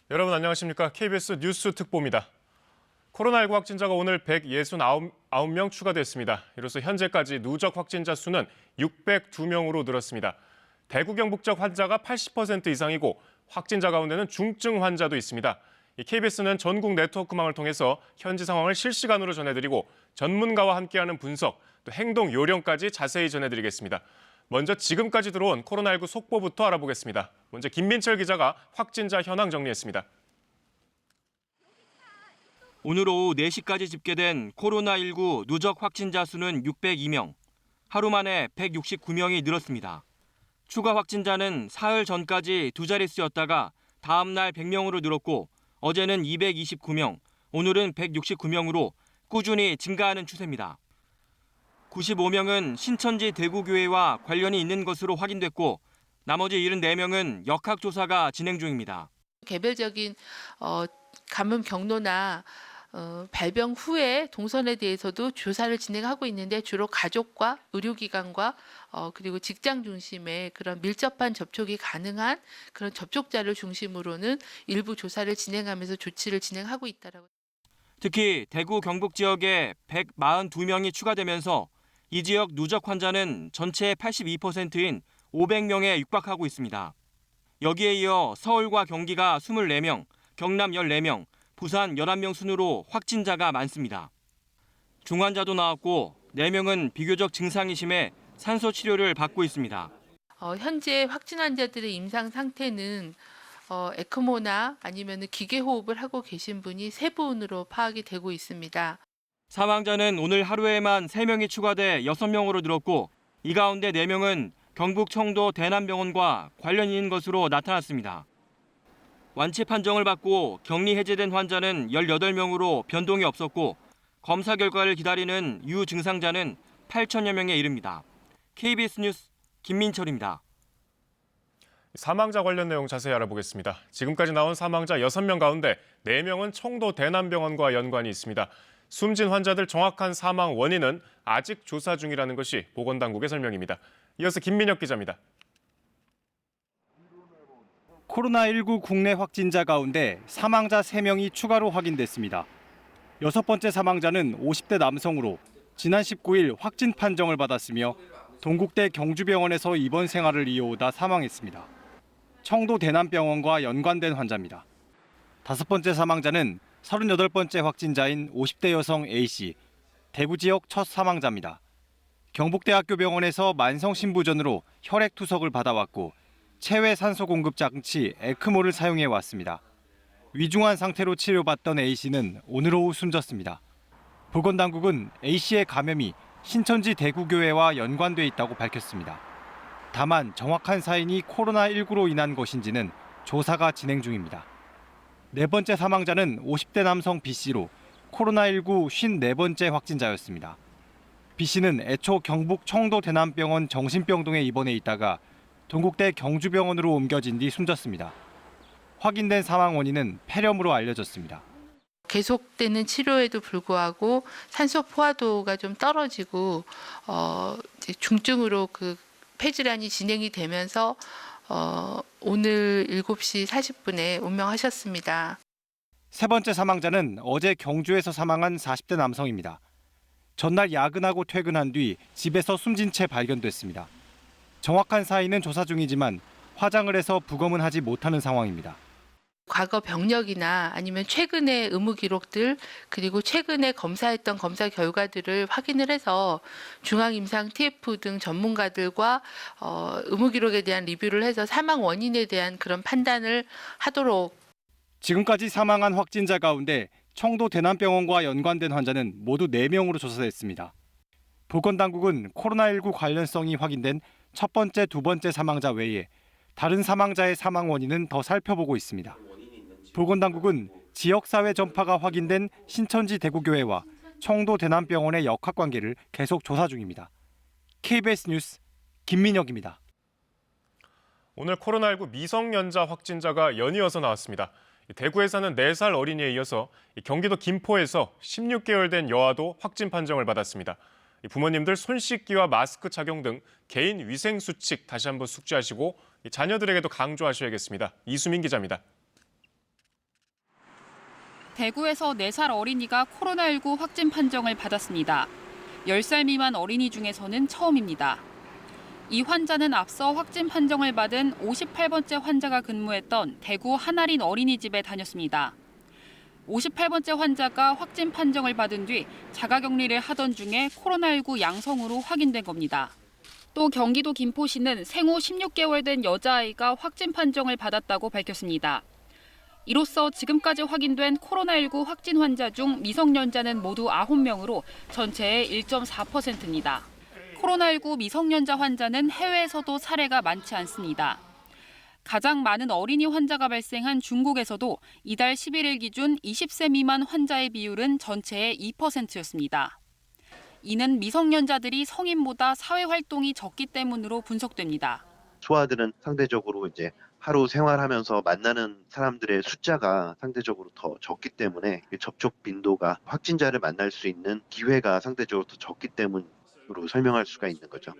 여러분 안녕하십니까? KBS 뉴스 특보입니다. 코로나19 확진자가 오늘 169명 추가됐습니다. 이로써 현재까지 누적 확진자 수는 602명으로 늘었습니다. 대구 경북 지역 환자가 80% 이상이고 확진자 가운데는 중증 환자도 있습니다. KBS는 전국 네트워크망을 통해서 현지 상황을 실시간으로 전해드리고 전문가와 함께하는 분석, 또 행동 요령까지 자세히 전해드리겠습니다. 먼저 지금까지 들어온 코로나19 속보부터 알아보겠습니다. 먼저 김민철 기자가 확진자 현황 정리했습니다. 오늘 오후 4시까지 집계된 코로나19 누적 확진자 수는 602명. 하루 만에 169명이 늘었습니다. 추가 확진자는 사흘 전까지 두 자릿수였다가 다음 날 100명으로 늘었고 어제는 229명, 오늘은 169명으로 꾸준히 증가하는 추세입니다. 95명은 신천지 대구교회와 관련이 있는 것으로 확인됐고 나머지 74명은 역학조사가 진행 중입니다. 개별적인 감염 경로나 발병 후에 동선에 대해서도 조사를 진행하고 있는데 주로 가족과 의료기관과 그리고 직장 중심의 그런 밀접한 접촉이 가능한 그런 접촉자를 중심으로는 일부 조사를 진행하면서 조치를 진행하고 있다라고. 특히 대구 경북 지역에 142명이 추가되면서 이 지역 누적 환자는 전체의 82%인 500명에 육박하고 있습니다. 여기에 이어 서울과 경기가 24명, 경남 14명, 부산 11명 순으로 확진자가 많습니다. 중환자도 나왔고 4명은 비교적 증상이 심해 산소 치료를 받고 있습니다. 현재 확진 환자들의 임상 상태는 에크모나 아니면 기계호흡을 하고 계신 분이 3분으로 파악이 되고 있습니다. 사망자는 오늘 하루에만 3명이 추가돼 6명으로 늘었고 이 가운데 4명은 경북 청도 대남병원과 관련 있는 것으로 나타났습니다. 완치 판정을 받고 격리 해제된 환자는 18명으로 변동이 없었고 검사 결과를 기다리는 유증상자는 8천여 명에 이릅니다. KBS 뉴스 김민철입니다. 사망자 관련 내용 자세히 알아보겠습니다. 지금까지 나온 사망자 6명 가운데 4명은 청도 대남병원과 연관이 있습니다. 숨진 환자들 정확한 사망 원인은 아직 조사 중이라는 것이 보건당국의 설명입니다. 이어서 김민혁 기자입니다. 코로나19 국내 확진자 가운데 사망자 3명이 추가로 확인됐습니다. 6번째 사망자는 50대 남성으로 지난 19일 확진 판정을 받았으며 동국대 경주병원에서 입원 생활을 이어오다 사망했습니다. 청도 대남병원과 연관된 환자입니다. 5번째 사망자는 38번째 확진자인 50대 여성 A씨, 대구 지역 첫 사망자입니다. 경북대학교 병원에서 만성신부전으로 혈액투석을 받아왔고 체외 산소 공급 장치 에크모를 사용해 왔습니다. 위중한 상태로 치료받던 A씨는 오늘 오후 숨졌습니다. 보건당국은 A씨의 감염이 신천지 대구교회와 연관돼 있다고 밝혔습니다. 다만 정확한 사인이 코로나19로 인한 것인지는 조사가 진행 중입니다. 4번째 사망자는 50대 남성 B씨로 코로나19 54번째 확진자였습니다. B씨는 애초 경북 청도 대남병원 정신병동에 입원해 있다가 동국대 경주병원으로 옮겨진 뒤 숨졌습니다. 확인된 사망 원인은 폐렴으로 알려졌습니다. 계속되는 치료에도 불구하고 산소 포화도가 좀 떨어지고 이제 중증으로 그 폐질환이 진행이 되면서 오늘 7시 40분에 운명하셨습니다. 3번째 사망자는 어제 경주에서 사망한 40대 남성입니다. 전날 야근하고 퇴근한 뒤 집에서 숨진 채 발견됐습니다. 정확한 사인은 조사 중이지만 화장을 해서 부검은 하지 못하는 상황입니다. 과거 병력이나 아니면 최근의 의무 기록들 그리고 최근에 검사했던 검사 결과들을 확인을 해서 중앙임상 TF 등 전문가들과 의무 기록에 대한 리뷰를 해서 사망 원인에 대한 그런 판단을 하도록. 지금까지 사망한 확진자 가운데 청도 대남병원과 연관된 환자는 모두 4명으로 조사됐습니다. 보건당국은 코로나19 관련성이 확인된 첫 번째, 두 번째 사망자 외에 다른 사망자의 사망 원인은 더 살펴보고 있습니다. 보건당국은 지역사회 전파가 확인된 신천지 대구교회와 청도 대남병원의 역학관계를 계속 조사 중입니다. KBS 뉴스 김민혁입니다. 오늘 코로나19 미성년자 확진자가 연이어서 나왔습니다. 대구에 사는 4살 어린이에 이어서 경기도 김포에서 16개월 된 여아도 확진 판정을 받았습니다. 부모님들 손 씻기와 마스크 착용 등 개인 위생 수칙 다시 한번 숙지하시고 자녀들에게도 강조하셔야겠습니다. 이수민 기자입니다. 대구에서 4살 어린이가 코로나19 확진 판정을 받았습니다. 10살 미만 어린이 중에서는 처음입니다. 이 환자는 앞서 확진 판정을 받은 58번째 환자가 근무했던 대구 한아린 어린이집에 다녔습니다. 58번째 환자가 확진 판정을 받은 뒤 자가격리를 하던 중에 코로나19 양성으로 확인된 겁니다. 또 경기도 김포시는 생후 16개월 된 여자아이가 확진 판정을 받았다고 밝혔습니다. 이로써 지금까지 확인된 코로나19 확진 환자 중 미성년자는 모두 9명으로 전체의 1.4%입니다. 코로나19 미성년자 환자는 해외에서도 사례가 많지 않습니다. 가장 많은 어린이 환자가 발생한 중국에서도 이달 11일 기준 20세 미만 환자의 비율은 전체의 2%였습니다. 이는 미성년자들이 성인보다 사회 활동이 적기 때문으로 분석됩니다. 소아들은 상대적으로 이제 하루 생활하면서 만나는 사람들의 숫자가 상대적으로 더 적기 때문에 접촉 빈도가 확진자를 만날 수 있는 기회가 상대적으로 더 적기 때문으로 설명할 수가 있는 거죠.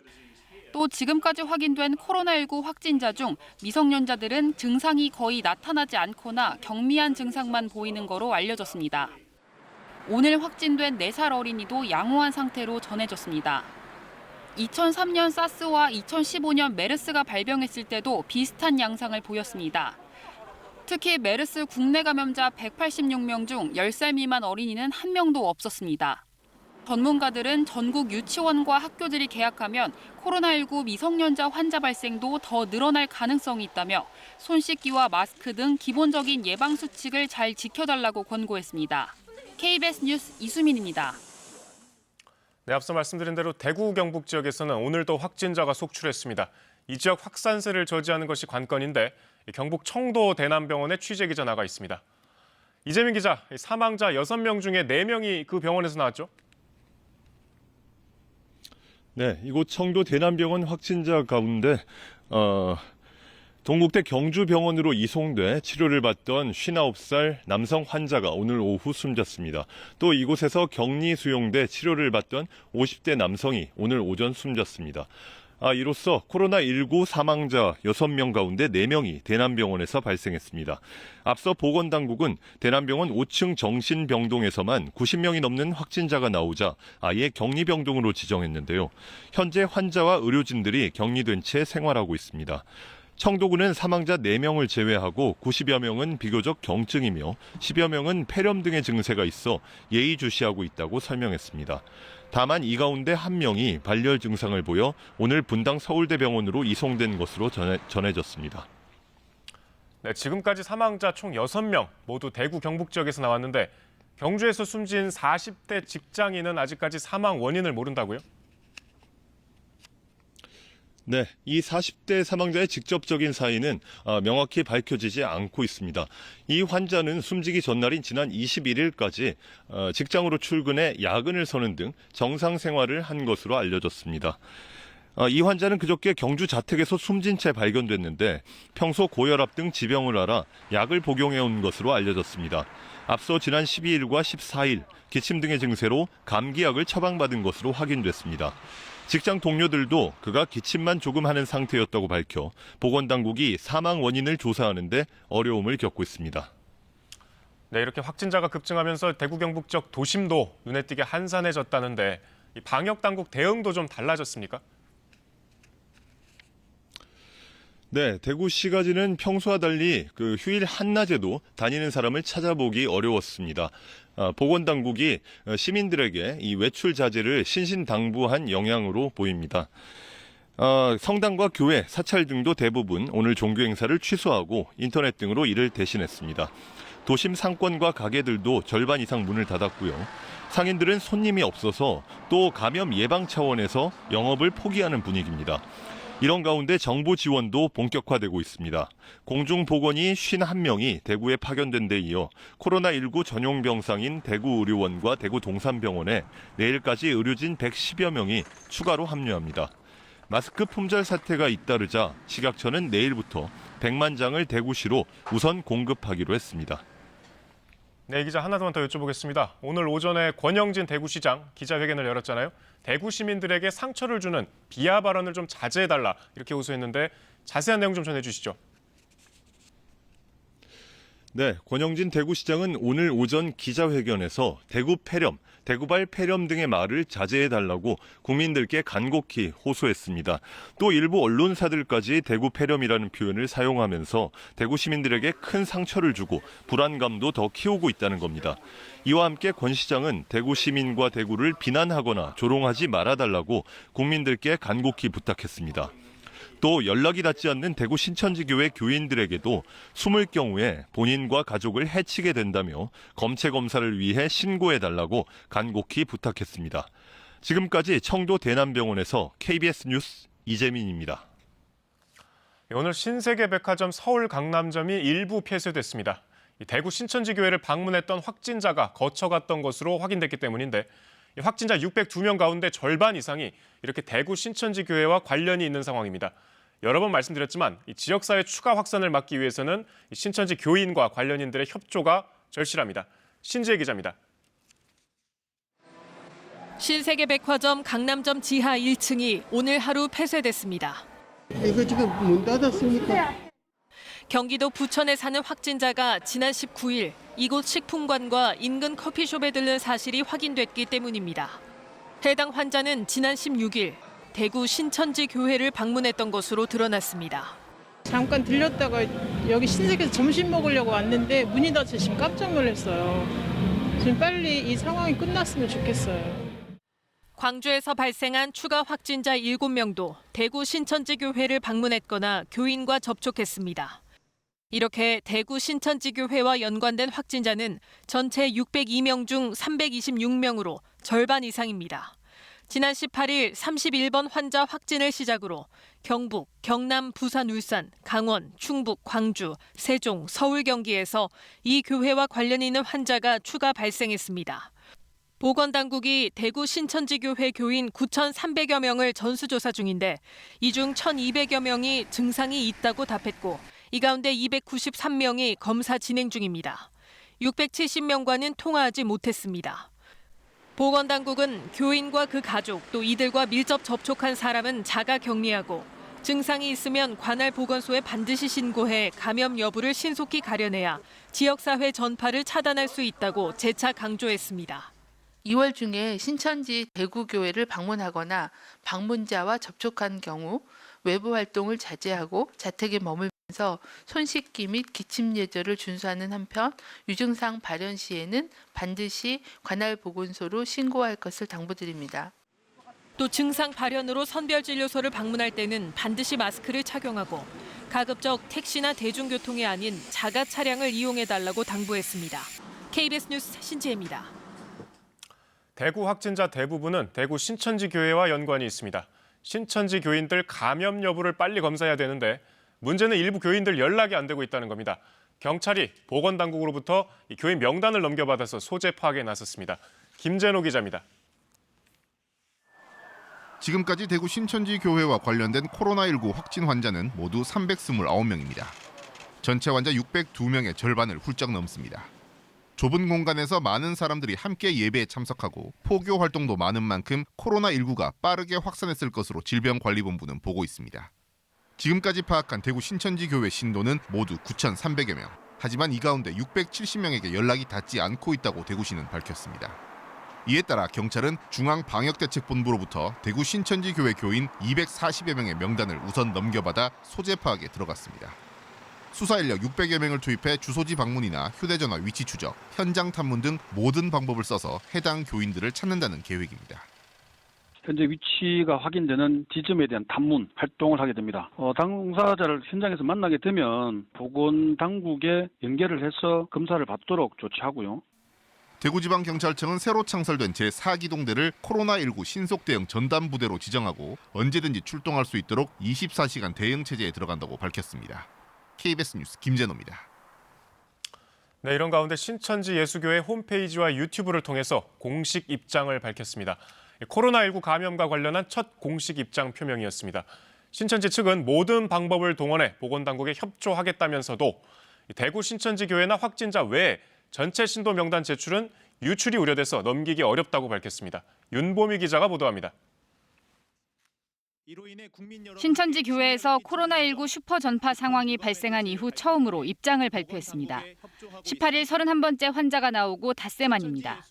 또 지금까지 확인된 코로나19 확진자 중 미성년자들은 증상이 거의 나타나지 않거나 경미한 증상만 보이는 거로 알려졌습니다. 오늘 확진된 4살 어린이도 양호한 상태로 전해졌습니다. 2003년 사스와 2015년 메르스가 발병했을 때도 비슷한 양상을 보였습니다. 특히 메르스 국내 감염자 186명 중 10살 미만 어린이는 1명도 없었습니다. 전문가들은 전국 유치원과 학교들이 개학하면 코로나19 미성년자 환자 발생도 더 늘어날 가능성이 있다며 손 씻기와 마스크 등 기본적인 예방 수칙을 잘 지켜달라고 권고했습니다. KBS 뉴스 이수민입니다. 네, 앞서 말씀드린 대로 대구 경북 지역에서는 오늘도 확진자가 속출했습니다. 이 지역 확산세를 저지하는 것이 관건인데 경북 청도 대남병원에 취재기자 나가 있습니다. 이재민 기자, 사망자 6명 중에 4명이 그 병원에서 나왔죠? 네, 이곳 청도 대남병원 확진자 가운데 동국대 경주병원으로 이송돼 치료를 받던 59살 남성 환자가 오늘 오후 숨졌습니다. 또 이곳에서 격리 수용돼 치료를 받던 50대 남성이 오늘 오전 숨졌습니다. 이로써 코로나19 사망자 6명 가운데 4명이 대남병원에서 발생했습니다. 앞서 보건당국은 대남병원 5층 정신병동에서만 90명이 넘는 확진자가 나오자 아예 격리병동으로 지정했는데요. 현재 환자와 의료진들이 격리된 채 생활하고 있습니다. 청도군은 사망자 4명을 제외하고 90여 명은 비교적 경증이며 10여 명은 폐렴 등의 증세가 있어 예의주시하고 있다고 설명했습니다. 다만 이 가운데 1명이 발열 증상을 보여 오늘 분당 서울대병원으로 이송된 것으로 전해졌습니다. 네, 지금까지 사망자 총 6명 모두 대구 경북 지역에서 나왔는데 경주에서 숨진 40대 직장인은 아직까지 사망 원인을 모른다고요? 네, 이 40대 사망자의 직접적인 사인은 명확히 밝혀지지 않고 있습니다. 이 환자는 숨지기 전날인 지난 21일까지 직장으로 출근해 야근을 서는 등 정상 생활을 한 것으로 알려졌습니다. 이 환자는 그저께 경주 자택에서 숨진 채 발견됐는데 평소 고혈압 등 지병을 앓아 약을 복용해온 것으로 알려졌습니다. 앞서 지난 12일과 14일 기침 등의 증세로 감기약을 처방받은 것으로 확인됐습니다. 직장 동료들도 그가 기침만 조금 하는 상태였다고 밝혀 보건당국이 사망 원인을 조사하는 데 어려움을 겪고 있습니다. 네, 이렇게 확진자가 급증하면서 대구 경북 지역 도심도 눈에 띄게 한산해졌다는데 이 방역당국 대응도 좀 달라졌습니까? 네, 대구시가지는 평소와 달리 휴일 한낮에도 다니는 사람을 찾아보기 어려웠습니다. 보건당국이 시민들에게 이 외출 자제를 신신당부한 영향으로 보입니다. 성당과 교회, 사찰 등도 대부분 오늘 종교 행사를 취소하고 인터넷 등으로 이를 대신했습니다. 도심 상권과 가게들도 절반 이상 문을 닫았고요. 상인들은 손님이 없어서 또 감염 예방 차원에서 영업을 포기하는 분위기입니다. 이런 가운데 정부 지원도 본격화되고 있습니다. 공중보건이 51명이 대구에 파견된 데 이어 코로나19 전용 병상인 대구의료원과 대구동산병원에 내일까지 의료진 110여 명이 추가로 합류합니다. 마스크 품절 사태가 잇따르자 식약처는 내일부터 100만 장을 대구시로 우선 공급하기로 했습니다. 네, 기자 하나만 더 여쭤보겠습니다. 오늘 오전에 권영진 대구시장 기자회견을 열었잖아요. 대구 시민들에게 상처를 주는 비하 발언을 좀 자제해달라 이렇게 호소했는데 자세한 내용 좀 전해주시죠. 네, 권영진 대구시장은 오늘 오전 기자회견에서 대구 폐렴, 대구발 폐렴 등의 말을 자제해달라고 국민들께 간곡히 호소했습니다. 또 일부 언론사들까지 대구 폐렴이라는 표현을 사용하면서 대구 시민들에게 큰 상처를 주고 불안감도 더 키우고 있다는 겁니다. 이와 함께 권 시장은 대구 시민과 대구를 비난하거나 조롱하지 말아달라고 국민들께 간곡히 부탁했습니다. 또 연락이 닿지 않는 대구 신천지교회 교인들에게도 숨을 경우에 본인과 가족을 해치게 된다며 검체 검사를 위해 신고해달라고 간곡히 부탁했습니다. 지금까지 청도 대남병원에서 KBS 뉴스 이재민입니다. 오늘 신세계백화점 서울 강남점이 일부 폐쇄됐습니다. 대구 신천지교회를 방문했던 확진자가 거쳐갔던 것으로 확인됐기 때문인데 확진자 602명 가운데 절반 이상이 이렇게 대구 신천지교회와 관련이 있는 상황입니다. 여러 번 말씀드렸지만 이 지역사회 추가 확산을 막기 위해서는 신천지 교인과 관련인들의 협조가 절실합니다. 신지혜 기자입니다. 신세계백화점 강남점 지하 1층이 오늘 하루 폐쇄됐습니다. 이거 지금 문 닫았습니까? 경기도 부천에 사는 확진자가 지난 19일 이곳 식품관과 인근 커피숍에 들른 사실이 확인됐기 때문입니다. 해당 환자는 지난 16일 대구 신천지 교회를 방문했던 것으로 드러났습니다. 잠깐 들렸다가 여기 신세계에서 점심 먹으려고 왔는데 문이 닫혀 지금 깜짝 놀랐어요. 지금 빨리 이 상황이 끝났으면 좋겠어요. 광주에서 발생한 추가 확진자 7명도 대구 신천지 교회를 방문했거나 교인과 접촉했습니다. 이렇게 대구 신천지 교회와 연관된 확진자는 전체 602명 중 326명으로 절반 이상입니다. 지난 18일 31번 환자 확진을 시작으로 경북, 경남, 부산, 울산, 강원, 충북, 광주, 세종, 서울, 경기에서 이 교회와 관련 있는 환자가 추가 발생했습니다. 보건당국이 대구 신천지교회 교인 9,300여 명을 전수조사 중인데 이 중 1,200여 명이 증상이 있다고 답했고 이 가운데 293명이 검사 진행 중입니다. 670명과는 통화하지 못했습니다. 보건당국은 교인과 그 가족 또 이들과 밀접 접촉한 사람은 자가 격리하고 증상이 있으면 관할 보건소에 반드시 신고해 감염 여부를 신속히 가려내야 지역사회 전파를 차단할 수 있다고 재차 강조했습니다. 2월 중에 신천지 대구교회를 방문하거나 방문자와 접촉한 경우 외부 활동을 자제하고 자택에 머물면서 손 씻기 및 기침 예절을 준수하는 한편 유증상 발현 시에는 반드시 관할 보건소로 신고할 것을 당부드립니다. 또 증상 발현으로 선별진료소를 방문할 때는 반드시 마스크를 착용하고 가급적 택시나 대중교통이 아닌 자가 차량을 이용해달라고 당부했습니다. KBS 뉴스 신지혜입니다. 대구 확진자 대부분은 대구 신천지교회와 연관이 있습니다. 신천지 교인들 감염 여부를 빨리 검사해야 되는데 문제는 일부 교인들 연락이 안 되고 있다는 겁니다. 경찰이 보건당국으로부터 이 교인 명단을 넘겨받아서 소재 파악에 나섰습니다. 김재노 기자입니다. 지금까지 대구 신천지 교회와 관련된 코로나19 확진 환자는 모두 329명입니다. 전체 환자 602명의 절반을 훌쩍 넘습니다. 좁은 공간에서 많은 사람들이 함께 예배에 참석하고 포교 활동도 많은 만큼 코로나19가 빠르게 확산했을 것으로 질병관리본부는 보고 있습니다. 지금까지 파악한 대구 신천지교회 신도는 모두 9,300여 명. 하지만 이 가운데 670명에게 연락이 닿지 않고 있다고 대구시는 밝혔습니다. 이에 따라 경찰은 중앙방역대책본부로부터 대구 신천지교회 교인 240여 명의 명단을 우선 넘겨받아 소재 파악에 들어갔습니다. 수사 인력 600여 명을 투입해 주소지 방문이나 휴대전화 위치 추적, 현장 탐문 등 모든 방법을 써서 해당 교인들을 찾는다는 계획입니다. 현재 위치가 확인되는 지점에 대한 탐문 활동을 하게 됩니다. 당사자를 현장에서 만나게 되면 보건당국에 연결을 해서 검사를 받도록 조치하고요. 대구지방경찰청은 새로 창설된 제4기동대를 코로나19 신속대응 전담부대로 지정하고 언제든지 출동할 수 있도록 24시간 대응체제에 들어간다고 밝혔습니다. KBS 뉴스 김재노입니다. 네, 이런 가운데 신천지 예수교회 홈페이지와 유튜브를 통해서 공식 입장을 밝혔습니다. 코로나19 감염과 관련한 첫 공식 입장 표명이었습니다. 신천지 측은 모든 방법을 동원해 보건당국에 협조하겠다면서도 대구 신천지교회나 확진자 외에 전체 신도 명단 제출은 유출이 우려돼서 넘기기 어렵다고 밝혔습니다. 윤보미 기자가 보도합니다. 신천지 교회에서 코로나19 슈퍼 전파 상황이 발생한 이후 처음으로 입장을 발표했습니다. 18일 31번째 환자가 나오고 닷새 만입니다.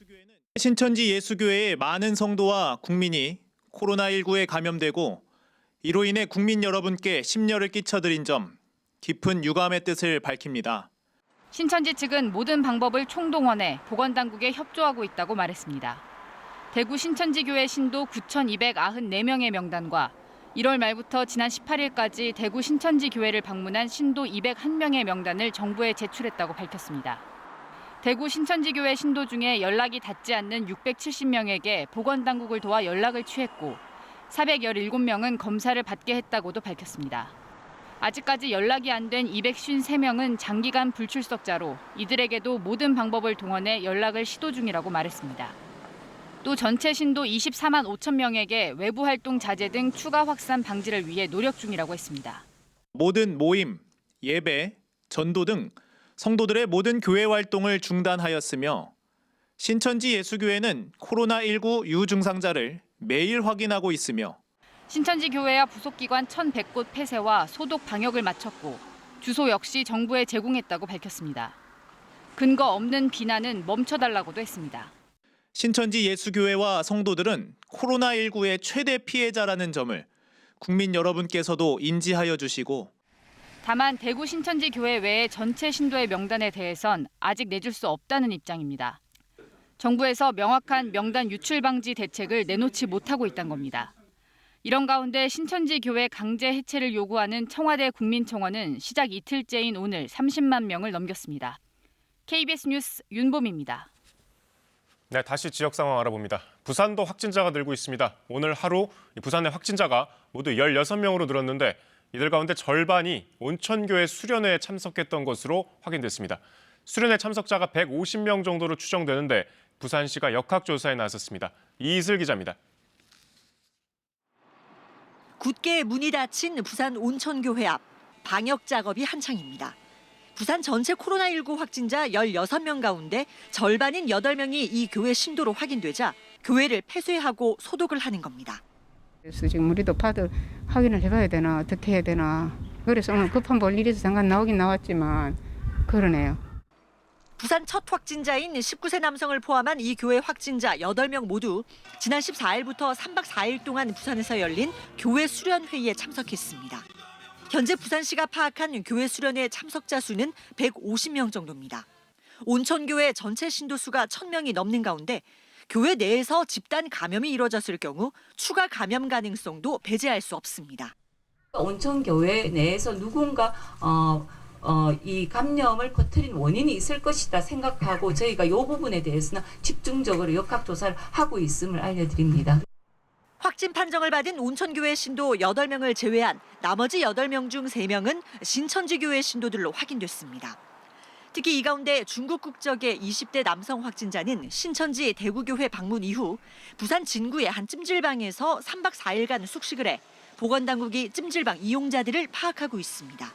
신천지 예수교회의 많은 성도와 국민이 코로나19에 감염되고 이로 인해 국민 여러분께 심려를 끼쳐드린 점 깊은 유감의 뜻을 밝힙니다. 신천지 측은 모든 방법을 총동원해 보건당국에 협조하고 있다고 말했습니다. 대구 신천지교회 신도 9,294명의 명단과 1월 말부터 지난 18일까지 대구 신천지교회를 방문한 신도 201명의 명단을 정부에 제출했다고 밝혔습니다. 대구 신천지교회 신도 중에 연락이 닿지 않는 670명에게 보건당국을 도와 연락을 취했고 417명은 검사를 받게 했다고도 밝혔습니다. 아직까지 연락이 안 된 253명은 장기간 불출석자로 이들에게도 모든 방법을 동원해 연락을 시도 중이라고 말했습니다. 또 전체 신도 24만 5천 명에게 외부 활동 자제 등 추가 확산 방지를 위해 노력 중이라고 했습니다. 모든 모임, 예배, 전도 등 성도들의 모든 교회 활동을 중단하였으며 신천지 예수교회는 코로나19 유증상자를 매일 확인하고 있으며 신천지 교회와 부속기관 1,100곳 폐쇄와 소독 방역을 마쳤고 주소 역시 정부에 제공했다고 밝혔습니다. 근거 없는 비난은 멈춰달라고도 했습니다. 신천지 예수교회와 성도들은 코로나19의 최대 피해자라는 점을 국민 여러분께서도 인지하여 주시고 다만 대구 신천지 교회 외의 전체 신도의 명단에 대해선 아직 내줄 수 없다는 입장입니다. 정부에서 명확한 명단 유출 방지 대책을 내놓지 못하고 있다는 겁니다. 이런 가운데 신천지 교회 강제 해체를 요구하는 청와대 국민청원은 시작 이틀째인 오늘 30만 명을 넘겼습니다. KBS 뉴스 윤봄입니다. 네, 다시 지역 상황 알아봅니다. 부산도 확진자가 늘고 있습니다. 오늘 하루 부산의 확진자가 모두 16명으로 늘었는데 이들 가운데 절반이 온천교회 수련회에 참석했던 것으로 확인됐습니다. 수련회 참석자가 150명 정도로 추정되는데 부산시가 역학조사에 나섰습니다. 이슬 기자입니다. 굳게 문이 닫힌 부산 온천교회 앞 방역 작업이 한창입니다. 부산 전체 코로나19 확진자 16명 가운데 절반인 8명이 이 교회 신도로 확인되자 교회를 폐쇄하고 소독을 하는 겁니다. 그래서 지금 우리도 파드 확인을 해봐야 되나 어떻게 해야 되나. 그래서 오늘 급한 볼 일에서 잠깐 나오긴 나왔지만 그러네요. 부산 첫 확진자인 19세 남성을 포함한 이 교회 확진자 8명 모두 지난 14일부터 3박 4일 동안 부산에서 열린 교회 수련회의에 참석했습니다. 현재 부산시가 파악한 교회 수련회 참석자 수는 150명 정도입니다. 온천교회 전체 신도 수가 1,000명이 넘는 가운데 교회 내에서 집단 감염이 이뤄졌을 경우 추가 감염 가능성도 배제할 수 없습니다. 온천교회 내에서 누군가 이 감염을 퍼뜨린 원인이 있을 것이다 생각하고 저희가 이 부분에 대해서는 집중적으로 역학조사를 하고 있음을 알려드립니다. 확진 판정을 받은 온천교회 신도 8명을 제외한 나머지 8명 중 3명은 신천지교회 신도들로 확인됐습니다. 특히 이 가운데 중국 국적의 20대 남성 확진자는 신천지 대구교회 방문 이후 부산 진구의 한 찜질방에서 3박 4일간 숙식을 해 보건당국이 찜질방 이용자들을 파악하고 있습니다.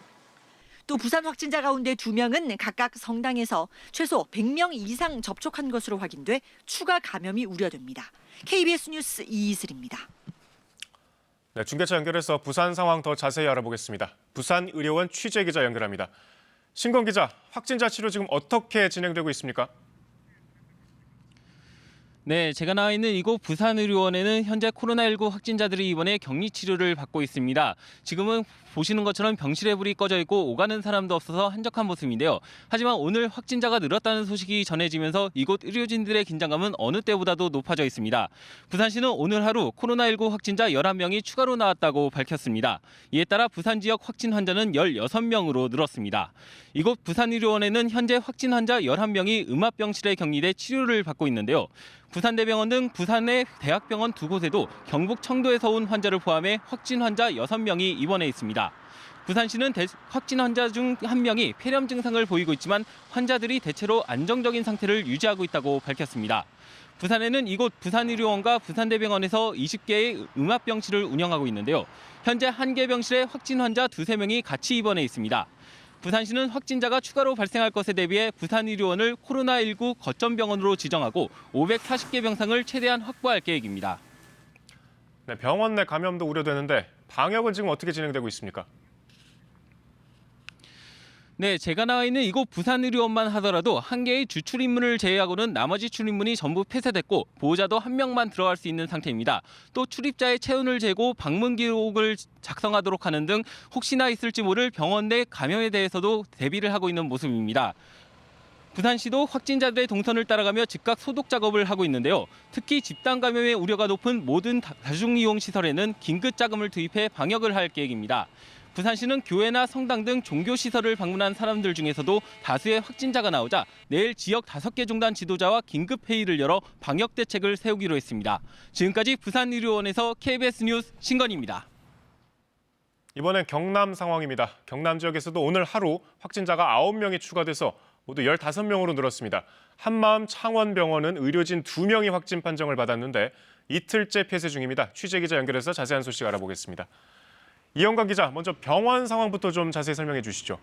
또 부산 확진자 가운데 2명은 각각 성당에서 최소 100명 이상 접촉한 것으로 확인돼 추가 감염이 우려됩니다. KBS 뉴스 이이슬입니다. 네, 중계차 연결해서 부산 상황 더 자세히 알아보겠습니다. 부산의료원 취재 기자 연결합니다. 신건 기자, 확진자 치료 지금 어떻게 진행되고 있습니까? 네, 제가 나와 있는 이곳 부산의료원에는 현재 코로나19 확진자들이 입원해 격리 치료를 받고 있습니다. 지금은 보시는 것처럼 병실에 불이 꺼져 있고 오가는 사람도 없어서 한적한 모습인데요. 하지만 오늘 확진자가 늘었다는 소식이 전해지면서 이곳 의료진들의 긴장감은 어느 때보다도 높아져 있습니다. 부산시는 오늘 하루 코로나19 확진자 11명이 추가로 나왔다고 밝혔습니다. 이에 따라 부산 지역 확진 환자는 16명으로 늘었습니다. 이곳 부산의료원에는 현재 확진 환자 11명이 음압병실에 격리돼 치료를 받고 있는데요. 부산대병원 등 부산의 대학병원 2곳에도 경북 청도에서 온 환자를 포함해 확진 환자 6명이 입원해 있습니다. 부산시는 확진 환자 중 1명이 폐렴 증상을 보이고 있지만 환자들이 대체로 안정적인 상태를 유지하고 있다고 밝혔습니다. 부산에는 이곳 부산의료원과 부산대병원에서 20개의 음압병실을 운영하고 있는데요. 현재 1개 병실에 확진 환자 2~3명이 같이 입원해 있습니다. 부산시는 확진자가 추가로 발생할 것에 대비해 부산의료원을 코로나19 거점병원으로 지정하고 540개 병상을 최대한 확보할 계획입니다. 네, 병원 내 감염도 우려되는데 방역은 지금 어떻게 진행되고 있습니까? 네, 제가 나와 있는 이곳 부산의료원만 하더라도 한 개의 주출입문을 제외하고는 나머지 출입문이 전부 폐쇄됐고 보호자도 한 명만 들어갈 수 있는 상태입니다. 또 출입자의 체온을 재고 방문 기록을 작성하도록 하는 등 혹시나 있을지 모를 병원 내 감염에 대해서도 대비를 하고 있는 모습입니다. 부산시도 확진자들의 동선을 따라가며 즉각 소독 작업을 하고 있는데요. 특히 집단 감염의 우려가 높은 모든 다중이용시설에는 긴급 자금을 투입해 방역을 할 계획입니다. 부산시는 교회나 성당 등 종교시설을 방문한 사람들 중에서도 다수의 확진자가 나오자 내일 지역 5개 종단 지도자와 긴급 회의를 열어 방역 대책을 세우기로 했습니다. 지금까지 부산의료원에서 KBS 뉴스 신건희입니다. 이번엔 경남 상황입니다. 경남 지역에서도 오늘 하루 확진자가 9명이 추가돼서 모두 15명으로 늘었습니다. 한마음 창원병원은 의료진 2명이 확진 판정을 받았는데 이틀째 폐쇄 중입니다. 취재기자 연결해서 자세한 소식 알아보겠습니다. 이영관 기자, 먼저 병원 상황부터 좀 자세히 설명해 주시죠.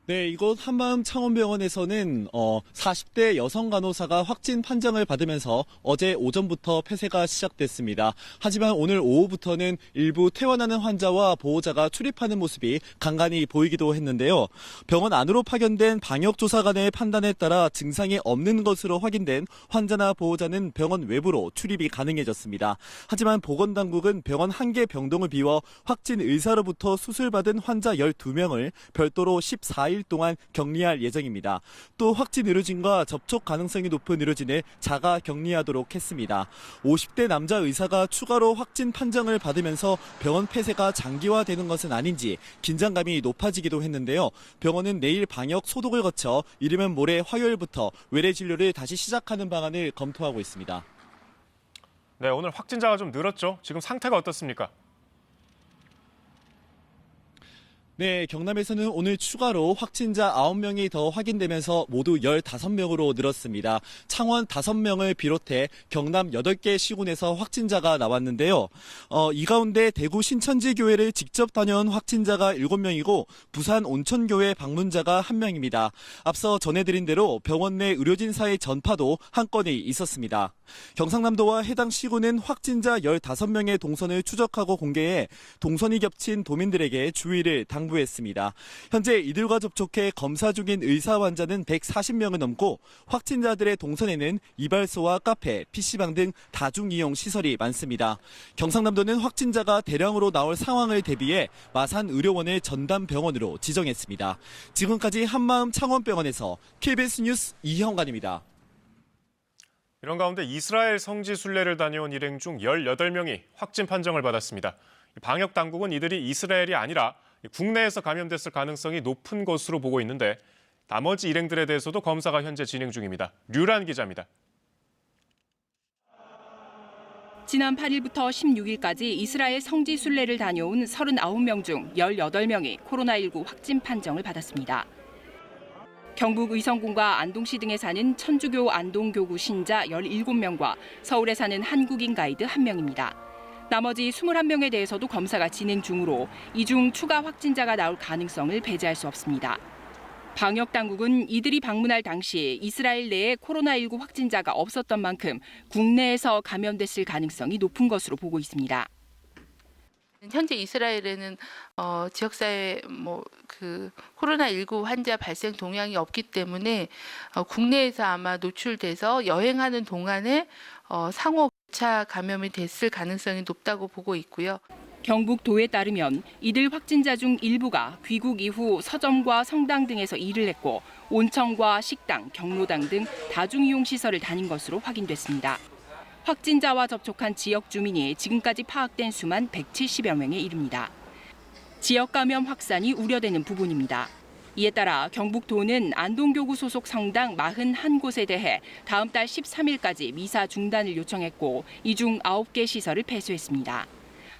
네, 이곳 한마음 창원병원에서는 40대 여성 간호사가 확진 판정을 받으면서 어제 오전부터 폐쇄가 시작됐습니다. 하지만 오늘 오후부터는 일부 퇴원하는 환자와 보호자가 출입하는 모습이 간간히 보이기도 했는데요. 병원 안으로 파견된 방역조사관의 판단에 따라 증상이 없는 것으로 확인된 환자나 보호자는 병원 외부로 출입이 가능해졌습니다. 하지만 보건당국은 병원 한 개 병동을 비워 확진 의사로부터 수술받은 환자 12명을 별도로 14일 동안 격리할 예정입니다. 또 확진 의료진과 접촉 가능성이 높은 의료진을 자가 격리하도록 했습니다. 50대 남자 의사가 추가로 확진 판정을 받으면서 병원 폐쇄가 장기화되는 것은 아닌지 긴장감이 높아지기도 했는데요. 병원은 내일 방역 소독을 거쳐 이르면 모레 화요일부터 외래 진료를 다시 시작하는 방안을 검토하고 있습니다. 네, 오늘 확진자가 좀 늘었죠. 지금 상태가 어떻습니까? 네, 경남에서는 오늘 추가로 확진자 9명이 더 확인되면서 모두 15명으로 늘었습니다. 창원 5명을 비롯해 경남 8개 시군에서 확진자가 나왔는데요. 이 가운데 대구 신천지 교회를 직접 다녀온 확진자가 7명이고 부산 온천교회 방문자가 1명입니다. 앞서 전해드린 대로 병원 내 의료진 사이 전파도 한 건이 있었습니다. 경상남도와 해당 시군은 확진자 15명의 동선을 추적하고 공개해 동선이 겹친 도민들에게 주의를 당부했습니다. 현재 이들과 접촉해 검사 중인 의사 환자는 140명을 넘고 확진자들의 동선에는 이발소와 카페, PC방 등 다중이용 시설이 많습니다. 경상남도는 확진자가 대량으로 나올 상황을 대비해 마산 의료원을 전담 병원으로 지정했습니다. 지금까지 한마음 창원병원에서 KBS 뉴스 이형관입니다. 이런 가운데 이스라엘 성지 순례를 다녀온 일행 중 18명이 확진 판정을 받았습니다. 방역 당국은 이들이 이스라엘이 아니라 국내에서 감염됐을 가능성이 높은 것으로 보고 있는데 나머지 일행들에 대해서도 검사가 현재 진행 중입니다. 류란 기자입니다. 지난 8일부터 16일까지 이스라엘 성지 순례를 다녀온 39명 중 18명이 코로나19 확진 판정을 받았습니다. 경북 의성군과 안동시 등에 사는 천주교 안동교구 신자 17명과 서울에 사는 한국인 가이드 1명입니다. 나머지 21명에 대해서도 검사가 진행 중으로 이 중 추가 확진자가 나올 가능성을 배제할 수 없습니다. 방역 당국은 이들이 방문할 당시 이스라엘 내에 코로나19 확진자가 없었던 만큼 국내에서 감염됐을 가능성이 높은 것으로 보고 있습니다. 현재 이스라엘에는 지역사회 코로나19 환자 발생 동향이 없기 때문에 국내에서 아마 노출돼서 여행하는 동안에 상호 교차 감염이 됐을 가능성이 높다고 보고 있고요. 경북도에 따르면 이들 확진자 중 일부가 귀국 이후 서점과 성당 등에서 일을 했고 온천과 식당, 경로당 등 다중이용시설을 다닌 것으로 확인됐습니다. 확진자와 접촉한 지역 주민이 지금까지 파악된 수만 170여 명에 이릅니다. 지역 감염 확산이 우려되는 부분입니다. 이에 따라 경북도는 안동교구 소속 성당 41곳에 대해 다음 달 13일까지 미사 중단을 요청했고 이 중 9개 시설을 폐쇄했습니다.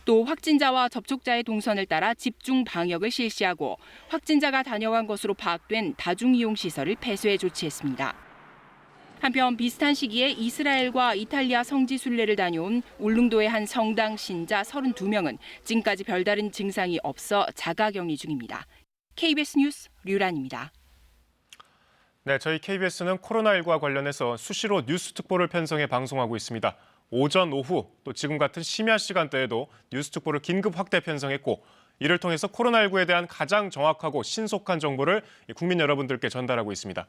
또 확진자와 접촉자의 동선을 따라 집중 방역을 실시하고 확진자가 다녀간 것으로 파악된 다중이용시설을 폐쇄해 조치했습니다. 한편 비슷한 시기에 이스라엘과 이탈리아 성지 순례를 다녀온 울릉도의 한 성당 신자 32명은 지금까지 별다른 증상이 없어 자가격리 중입니다. KBS 뉴스 류란입니다. 네, 저희 KBS는 코로나19와 관련해서 수시로 뉴스 특보를 편성해 방송하고 있습니다. 오전, 오후 또 지금 같은 심야 시간대에도 뉴스특보를 긴급 확대 편성했고 이를 통해서 코로나19에 대한 가장 정확하고 신속한 정보를 국민 여러분들께 전달하고 있습니다.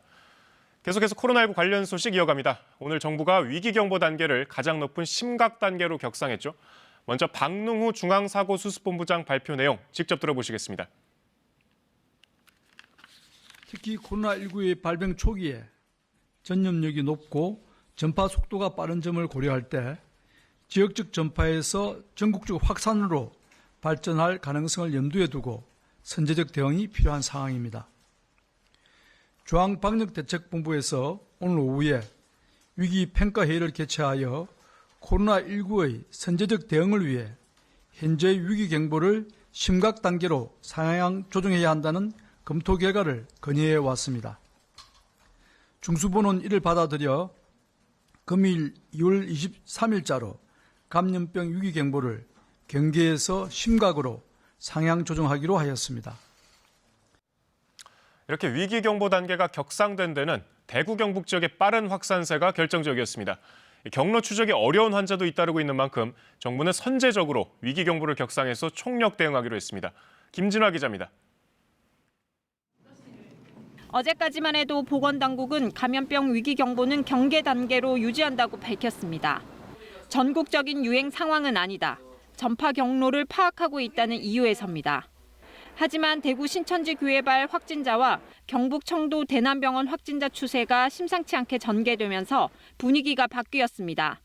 계속해서 코로나19 관련 소식 이어갑니다. 오늘 정부가 위기경보 단계를 가장 높은 심각 단계로 격상했죠. 먼저 박능후 중앙사고수습본부장 발표 내용 직접 들어보시겠습니다. 특히 코로나19의 발병 초기에 전염력이 높고 전파 속도가 빠른 점을 고려할 때 지역적 전파에서 전국적 확산으로 발전할 가능성을 염두에 두고 선제적 대응이 필요한 상황입니다. 중앙방역대책본부에서 오늘 오후에 위기평가회의를 개최하여 코로나19의 선제적 대응을 위해 현재의 위기경보를 심각 단계로 상향 조정해야 한다는 검토 결과를 건의해 왔습니다. 중수본은 이를 받아들여 금일 2월 23일자로 감염병 위기경보를 경계에서 심각으로 상향 조정하기로 하였습니다. 이렇게 위기경보 단계가 격상된 데는 대구 경북 지역의 빠른 확산세가 결정적이었습니다. 경로 추적이 어려운 환자도 잇따르고 있는 만큼 정부는 선제적으로 위기경보를 격상해서 총력 대응하기로 했습니다. 김진화 기자입니다. 어제까지만 해도 보건당국은 감염병 위기경보는 경계 단계로 유지한다고 밝혔습니다. 전국적인 유행 상황은 아니다. 전파 경로를 파악하고 있다는 이유에서입니다. 하지만 대구 신천지 교회발 확진자와 경북 청도 대남병원 확진자 추세가 심상치 않게 전개되면서 분위기가 바뀌었습니다.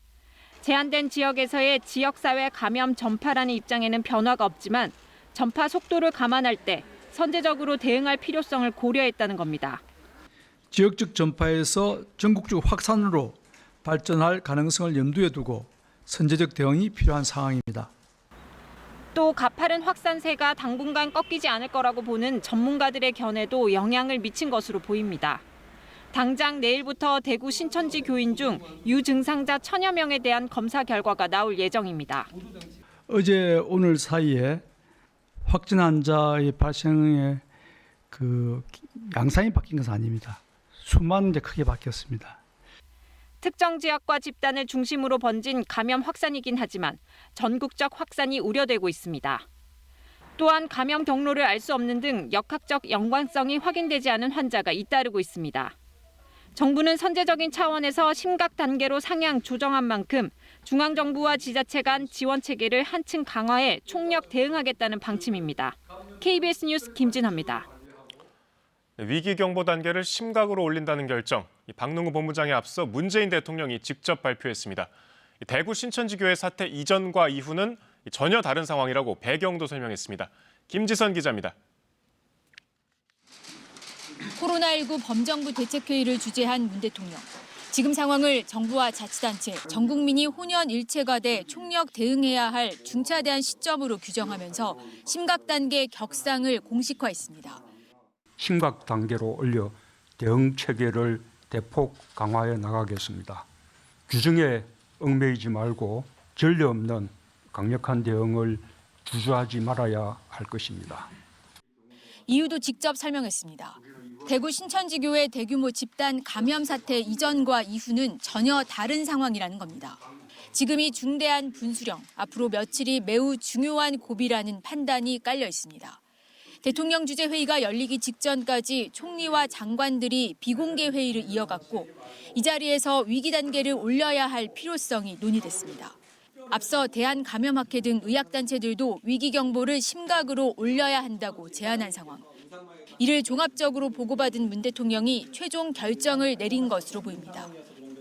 제한된 지역에서의 지역사회 감염 전파라는 입장에는 변화가 없지만 전파 속도를 감안할 때 선제적으로 대응할 필요성을 고려했다는 겁니다. 지역적 전파에서 전국적 확산으로 발전할 가능성을 염두에 두고 선제적 대응이 필요한 상황입니다. 또 가파른 확산세가 당분간 꺾이지 않을 거라고 보는 전문가들의 견해도 영향을 미친 것으로 보입니다. 당장 내일부터 대구 신천지 교인 중 유증상자 1000여 명에 대한 검사 결과가 나올 예정입니다. 어제 오늘 사이에 확진 환자의 발생에 양상이 바뀐 것은 아닙니다. 수만 이제 크게 바뀌었습니다. 특정 지역과 집단을 중심으로 번진 감염 확산이긴 하지만 전국적 확산이 우려되고 있습니다. 또한 감염 경로를 알 수 없는 등 역학적 연관성이 확인되지 않은 환자가 잇따르고 있습니다. 정부는 선제적인 차원에서 심각 단계로 상향 조정한 만큼 중앙정부와 지자체 간 지원 체계를 한층 강화해 총력 대응하겠다는 방침입니다. KBS 뉴스 김진아입니다. 위기경보 단계를 심각으로 올린다는 결정, 박능후 본부장에 앞서 문재인 대통령이 직접 발표했습니다. 대구 신천지교회 사태 이전과 이후는 전혀 다른 상황이라고 배경도 설명했습니다. 김지선 기자입니다. 코로나19 범정부 대책회의를 주재한 문 대통령. 지금 상황을 정부와 자치단체, 전 국민이 혼연일체가 돼 총력 대응해야 할 중차대한 시점으로 규정하면서 심각 단계 격상을 공식화했습니다. 심각 단계로 올려 대응 체계를 대폭 강화해 나가겠습니다. 규정에 얽매이지 말고 전례 없는 강력한 대응을 주저하지 말아야 할 것입니다. 이유도 직접 설명했습니다. 대구 신천지교회 대규모 집단 감염 사태 이전과 이후는 전혀 다른 상황이라는 겁니다. 지금이 중대한 분수령, 앞으로 며칠이 매우 중요한 고비라는 판단이 깔려 있습니다. 대통령 주재 회의가 열리기 직전까지 총리와 장관들이 비공개 회의를 이어갔고 이 자리에서 위기 단계를 올려야 할 필요성이 논의됐습니다. 앞서 대한감염학회 등 의학단체들도 위기 경보를 심각으로 올려야 한다고 제안한 상황. 이를 종합적으로 보고받은 문 대통령이 최종 결정을 내린 것으로 보입니다.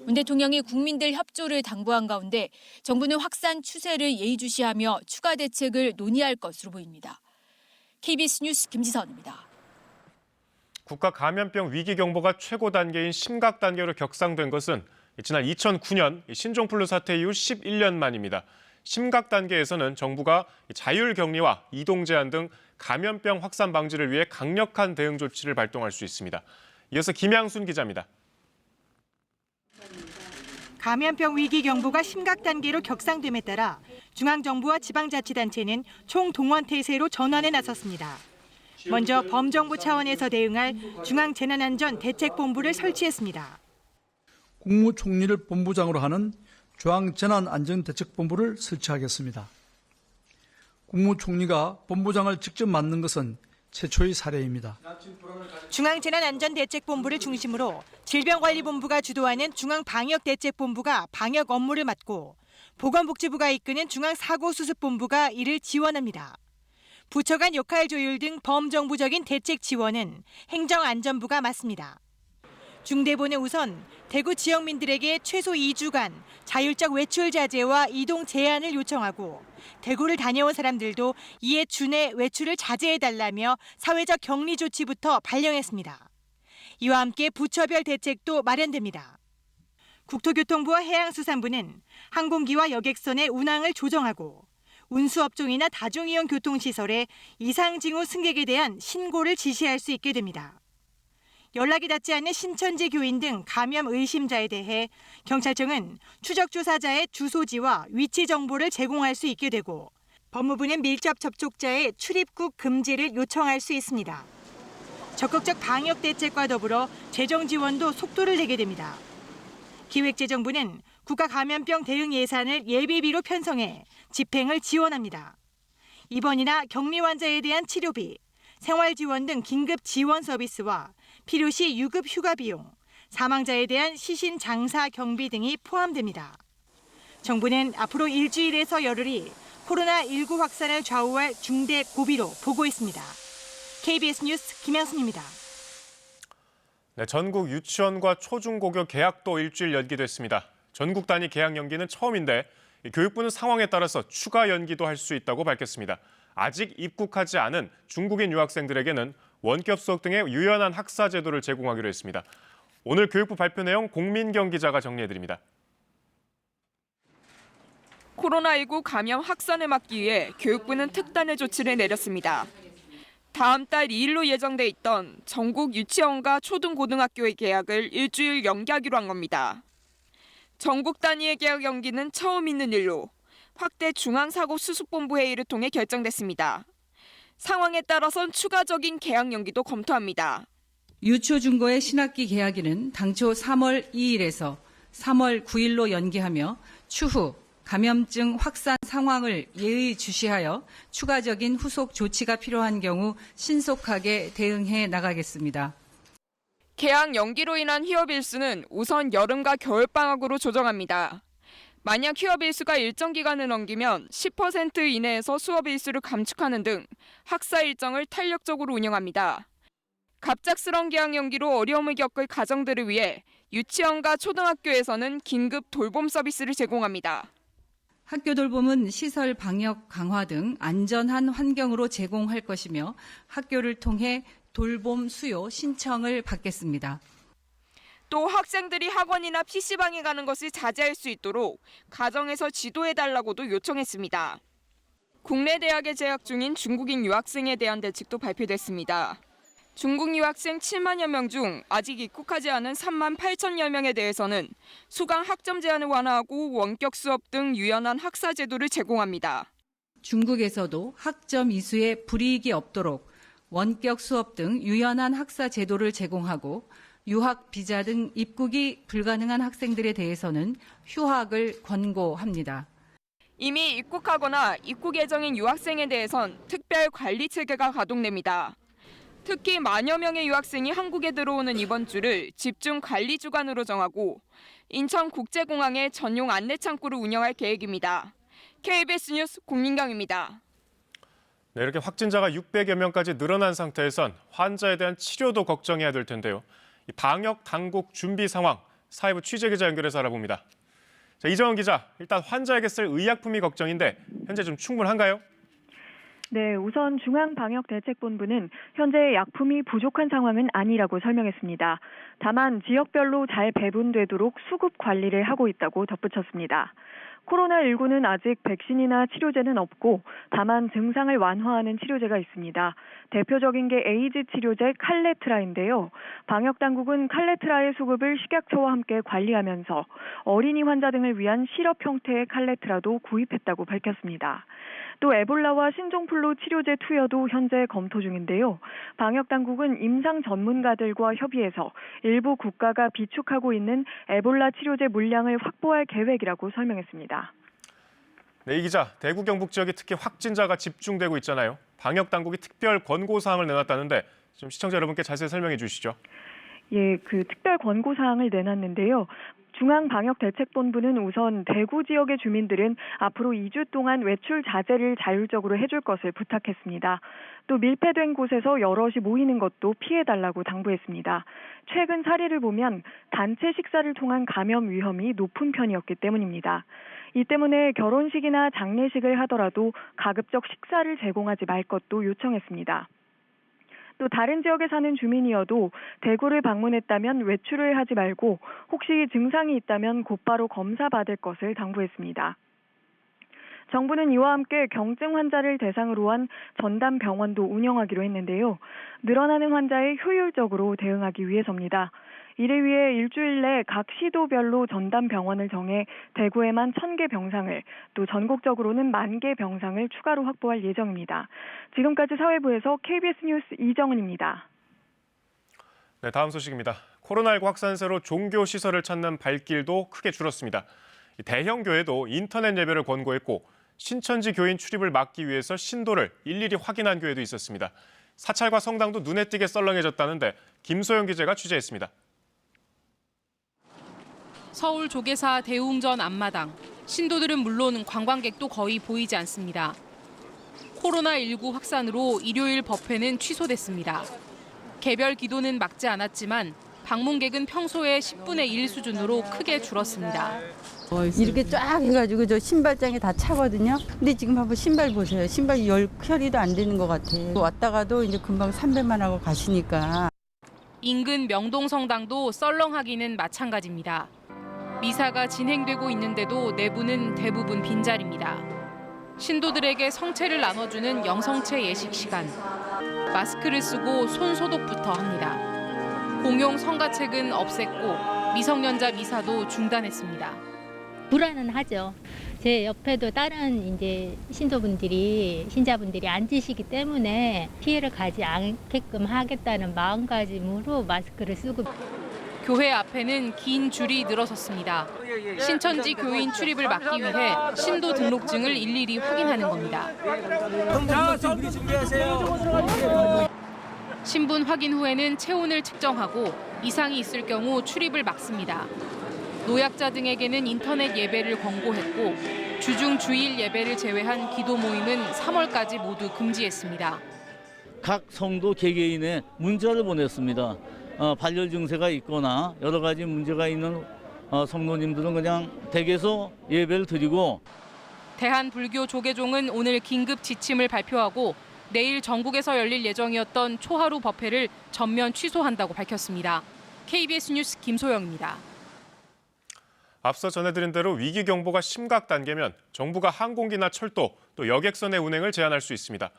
문 대통령이 국민들 협조를 당부한 가운데 정부는 확산 추세를 예의주시하며 추가 대책을 논의할 것으로 보입니다. KBS 뉴스 김지선입니다. 국가 감염병 위기경보가 최고 단계인 심각 단계로 격상된 것은 지난 2009년 신종플루 사태 이후 11년 만입니다. 심각 단계에서는 정부가 자율격리와 이동 제한 등 감염병 확산 방지를 위해 강력한 대응 조치를 발동할 수 있습니다. 이어서 김양순 기자입니다. 감염병 위기 경보가 심각 단계로 격상됨에 따라 중앙정부와 지방자치단체는 총동원 태세로 전환에 나섰습니다. 먼저 범정부 차원에서 대응할 중앙재난안전대책본부를 설치했습니다. 국무총리를 본부장으로 하는 중앙재난안전대책본부를 설치하겠습니다. 국무총리가 본부장을 직접 맡는 것은 최초의 사례입니다. 중앙재난안전대책본부를 중심으로 질병관리본부가 주도하는 중앙방역대책본부가 방역 업무를 맡고 보건복지부가 이끄는 중앙사고수습본부가 이를 지원합니다. 부처 간 역할 조율 등 범정부적인 대책 지원은 행정안전부가 맡습니다. 중대본은 우선 대구 지역민들에게 최소 2주간 자율적 외출 자제와 이동 제한을 요청하고 대구를 다녀온 사람들도 이에 준해 외출을 자제해달라며 사회적 격리 조치부터 발령했습니다. 이와 함께 부처별 대책도 마련됩니다. 국토교통부와 해양수산부는 항공기와 여객선의 운항을 조정하고 운수업종이나 다중이용 교통시설에 이상 징후 승객에 대한 신고를 지시할 수 있게 됩니다. 연락이 닿지 않는 신천지 교인 등 감염 의심자에 대해 경찰청은 추적 조사자의 주소지와 위치 정보를 제공할 수 있게 되고 법무부는 밀접 접촉자의 출입국 금지를 요청할 수 있습니다. 적극적 방역 대책과 더불어 재정 지원도 속도를 내게 됩니다. 기획재정부는 국가감염병 대응 예산을 예비비로 편성해 집행을 지원합니다. 입원이나 격리 환자에 대한 치료비, 생활지원 등 긴급 지원 서비스와 필요시 유급 휴가 비용, 사망자에 대한 시신 장사 경비 등이 포함됩니다. 정부는 앞으로 일주일에서 열흘이 코로나19 확산을 좌우할 중대 고비로 보고 있습니다. KBS 뉴스 김양순입니다. 네, 전국 유치원과 초중고교 개학도 일주일 연기됐습니다. 전국 단위 개학 연기는 처음인데 교육부는 상황에 따라서 추가 연기도 할 수 있다고 밝혔습니다. 아직 입국하지 않은 중국인 유학생들에게는 원격 수업 등의 유연한 학사 제도를 제공하기로 했습니다. 오늘 교육부 발표 내용 공민경 기자가 정리해드립니다. 코로나19 감염 확산을 막기 위해 교육부는 특단의 조치를 내렸습니다. 다음 달 2일로 예정돼 있던 전국 유치원과 초등고등학교의 개학을 일주일 연기하기로 한 겁니다. 전국 단위의 개학 연기는 처음 있는 일로 확대 중앙사고수습본부 회의를 통해 결정됐습니다. 상황에 따라선 추가적인 개학 연기도 검토합니다. 유초중고의 신학기 개학일은 당초 3월 2일에서 3월 9일로 연기하며 추후 감염증 확산 상황을 예의주시하여 추가적인 후속 조치가 필요한 경우 신속하게 대응해 나가겠습니다. 개학 연기로 인한 휴업 일수는 우선 여름과 겨울방학으로 조정합니다. 만약 휴업 일수가 일정 기간을 넘기면 10% 이내에서 수업 일수를 감축하는 등 학사 일정을 탄력적으로 운영합니다. 갑작스러운 개학 연기로 어려움을 겪을 가정들을 위해 유치원과 초등학교에서는 긴급 돌봄 서비스를 제공합니다. 학교 돌봄은 시설 방역 강화 등 안전한 환경으로 제공할 것이며 학교를 통해 돌봄 수요 신청을 받겠습니다. 또 학생들이 학원이나 PC방에 가는 것을 자제할 수 있도록 가정에서 지도해달라고도 요청했습니다. 국내 대학에 재학 중인 중국인 유학생에 대한 대책도 발표됐습니다. 중국 유학생 7만여 명 중 아직 입국하지 않은 3만 8천여 명에 대해서는 수강 학점 제한을 완화하고 원격 수업 등 유연한 학사 제도를 제공합니다. 중국에서도 학점 이수에 불이익이 없도록 원격 수업 등 유연한 학사 제도를 제공하고 유학 비자 등 입국이 불가능한 학생들에 대해서는 휴학을 권고합니다. 이미 입국하거나 입국 예정인 유학생에 대해선 특별 관리 체계가 가동됩니다. 특히 만여 명의 유학생이 한국에 들어오는 이번 주를 집중 관리 주간으로 정하고 인천국제공항에 전용 안내 창구를 운영할 계획입니다. KBS 뉴스 공민경입니다. 네, 이렇게 확진자가 600여 명까지 늘어난 상태에선 환자에 대한 치료도 걱정해야 될 텐데요. 이 방역 당국 준비 상황, 사회부 취재기자 연결해서 알아봅니다. 자, 이정은 기자, 일단 환자에게 쓸 의약품이 걱정인데 현재 좀 충분한가요? 네, 우선 중앙방역대책본부는 현재 약품이 부족한 상황은 아니라고 설명했습니다. 다만 지역별로 잘 배분되도록 수급 관리를 하고 있다고 덧붙였습니다. 코로나19는 아직 백신이나 치료제는 없고 다만 증상을 완화하는 치료제가 있습니다. 대표적인 게 에이즈 치료제 칼레트라인데요. 방역당국은 칼레트라의 수급을 식약처와 함께 관리하면서 어린이 환자 등을 위한 시럽 형태의 칼레트라도 구입했다고 밝혔습니다. 또 에볼라와 신종플루 치료제 투여도 현재 검토 중인데요. 방역당국은 임상 전문가들과 협의해서 일부 국가가 비축하고 있는 에볼라 치료제 물량을 확보할 계획이라고 설명했습니다. 네, 이 기자, 대구 경북 지역이 특히 확진자가 집중되고 있잖아요. 방역당국이 특별 권고사항을 내놨다는데 좀 시청자 여러분께 자세히 설명해 주시죠. 예, 특별 권고사항을 내놨는데요. 중앙방역대책본부는 우선 대구 지역의 주민들은 앞으로 2주 동안 외출 자제를 자율적으로 해줄 것을 부탁했습니다. 또 밀폐된 곳에서 여럿이 모이는 것도 피해달라고 당부했습니다. 최근 사례를 보면 단체 식사를 통한 감염 위험이 높은 편이었기 때문입니다. 이 때문에 결혼식이나 장례식을 하더라도 가급적 식사를 제공하지 말 것도 요청했습니다. 또 다른 지역에 사는 주민이어도 대구를 방문했다면 외출을 하지 말고 혹시 증상이 있다면 곧바로 검사받을 것을 당부했습니다. 정부는 이와 함께 경증 환자를 대상으로 한 전담 병원도 운영하기로 했는데요. 늘어나는 환자에 효율적으로 대응하기 위해서입니다. 이를 위해 일주일 내 각 시도별로 전담 병원을 정해 대구에만 1,000개 병상을, 또 전국적으로는 10,000개 병상을 추가로 확보할 예정입니다. 지금까지 사회부에서 KBS 뉴스 이정은입니다. 네, 다음 소식입니다. 코로나19 확산세로 종교 시설을 찾는 발길도 크게 줄었습니다. 대형 교회도 인터넷 예배를 권고했고 신천지 교인 출입을 막기 위해서 신도를 일일이 확인한 교회도 있었습니다. 사찰과 성당도 눈에 띄게 썰렁해졌다는데 김소영 기자가 취재했습니다. 서울 조계사 대웅전 앞마당. 신도들은 물론 관광객도 거의 보이지 않습니다. 코로나19 확산으로 일요일 법회는 취소됐습니다. 개별 기도는 막지 않았지만 방문객은 평소의 10분의 1 수준으로 크게 줄었습니다. 이렇게 쫙 해가지고 저 신발장에 다 차거든요. 근데 지금 한번 신발 보세요. 신발 10켤이도 안 되는 것 같아. 왔다가도 이제 금방 300만 하고 가시니까. 인근 명동성당도 썰렁하기는 마찬가지입니다. 미사가 진행되고 있는데도 내부는 대부분 빈자리입니다. 신도들에게 성체를 나눠주는 영성체 예식 시간. 마스크를 쓰고 손 소독부터 합니다. 공용 성가책은 없앴고 미성년자 미사도 중단했습니다. 불안은 하죠. 제 옆에도 다른 이제 신자분들이 앉으시기 때문에 피해를 가지 않게끔 하겠다는 마음가짐으로 마스크를 쓰고. 교회 앞에는 긴 줄이 늘어섰습니다. 신천지 교인 출입을 막기 위해 신도 등록증을 일일이 확인하는 겁니다. 신분 확인 후에는 체온을 측정하고 이상이 있을 경우 출입을 막습니다. 노약자 등에게는 인터넷 예배를 권고했고 주중 주일 예배를 제외한 기도 모임은 3월까지 모두 금지했습니다. 각 성도 개개인의 문자를 보냈습니다. 발열 증세가 있거나 여러 가지 문제가 있는 성도님들은 그냥 댁에서 예배를 드리고. 대한불교조계종은 오늘 긴급 지침을 발표하고 내일 전국에서 열릴 예정이었던 초하루 법회를 전면 취소한다고 밝혔습니다. KBS 뉴스 김소영입니다. 앞서 전해드린 대로 위기 경보가 심각 단계면 정부가 항공기나 철도, 또 여객선의 운행을 제한할 수 있습니다.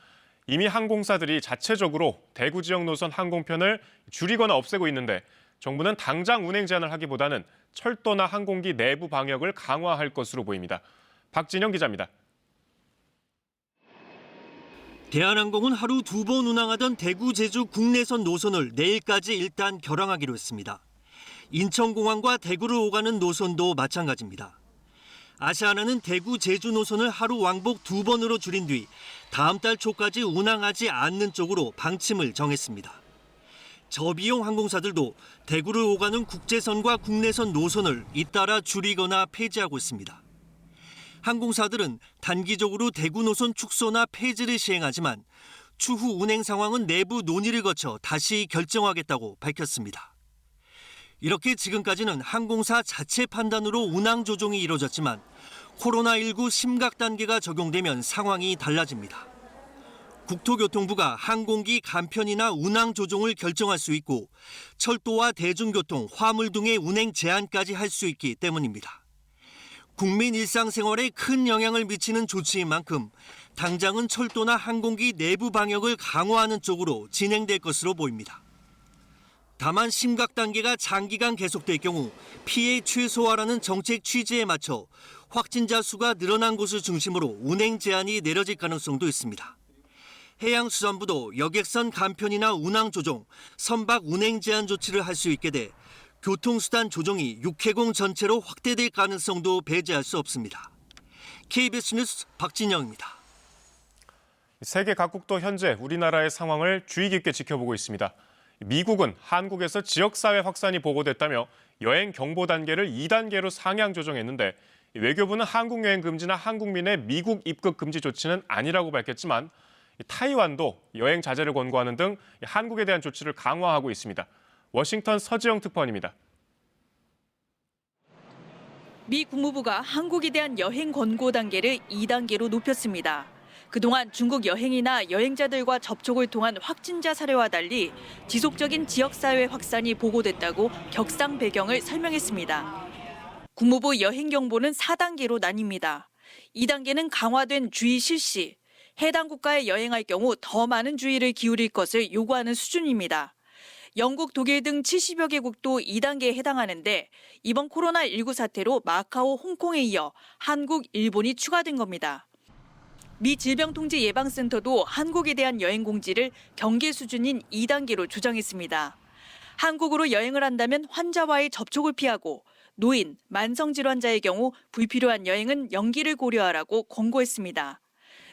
이미 항공사들이 자체적으로 대구 지역 노선 항공편을 줄이거나 없애고 있는데 정부는 당장 운행 제한을 하기보다는 철도나 항공기 내부 방역을 강화할 것으로 보입니다. 박진영 기자입니다. 대한항공은 하루 2번 운항하던 대구, 제주 국내선 노선을 내일까지 일단 결항하기로 했습니다. 인천공항과 대구를 오가는 노선도 마찬가지입니다. 아시아나는 대구, 제주 노선을 하루 왕복 2번으로 줄인 뒤 다음 달 초까지 운항하지 않는 쪽으로 방침을 정했습니다. 저비용 항공사들도 대구를 오가는 국제선과 국내선 노선을 잇따라 줄이거나 폐지하고 있습니다. 항공사들은 단기적으로 대구 노선 축소나 폐지를 시행하지만 추후 운행 상황은 내부 논의를 거쳐 다시 결정하겠다고 밝혔습니다. 이렇게 지금까지는 항공사 자체 판단으로 운항 조정이 이뤄졌지만 코로나19 심각 단계가 적용되면 상황이 달라집니다. 국토교통부가 항공기 간편이나 운항 조정을 결정할 수 있고 철도와 대중교통, 화물 등의 운행 제한까지 할 수 있기 때문입니다. 국민 일상생활에 큰 영향을 미치는 조치인 만큼 당장은 철도나 항공기 내부 방역을 강화하는 쪽으로 진행될 것으로 보입니다. 다만 심각 단계가 장기간 계속될 경우 피해 최소화라는 정책 취지에 맞춰 확진자 수가 늘어난 곳을 중심으로 운행 제한이 내려질 가능성도 있습니다. 해양수산부도 여객선 간편이나 운항 조정, 선박 운행 제한 조치를 할 수 있게 돼 교통수단 조정이 육해공 전체로 확대될 가능성도 배제할 수 없습니다. KBS 뉴스 박진영입니다. 세계 각국도 현재 우리나라의 상황을 주의 깊게 지켜보고 있습니다. 미국은 한국에서 지역사회 확산이 보고됐다며 여행 경보 단계를 2단계로 상향 조정했는데 외교부는 한국 여행 금지나 한국민의 미국 입국 금지 조치는 아니라고 밝혔지만 타이완도 여행 자제를 권고하는 등 한국에 대한 조치를 강화하고 있습니다. 워싱턴 서지영 특파원입니다. 미 국무부가 한국에 대한 여행 권고 단계를 2단계로 높였습니다. 그동안 중국 여행이나 여행자들과 접촉을 통한 확진자 사례와 달리 지속적인 지역사회 확산이 보고됐다고 격상 배경을 설명했습니다. 국무부 여행 경보는 4단계로 나뉩니다. 2단계는 강화된 주의 실시, 해당 국가에 여행할 경우 더 많은 주의를 기울일 것을 요구하는 수준입니다. 영국, 독일 등 70여 개국도 2단계에 해당하는데 이번 코로나19 사태로 마카오, 홍콩에 이어 한국, 일본이 추가된 겁니다. 미 질병통제예방센터도 한국에 대한 여행 공지를 경계 수준인 2단계로 조정했습니다. 한국으로 여행을 한다면 환자와의 접촉을 피하고 노인, 만성질환자의 경우 불필요한 여행은 연기를 고려하라고 권고했습니다.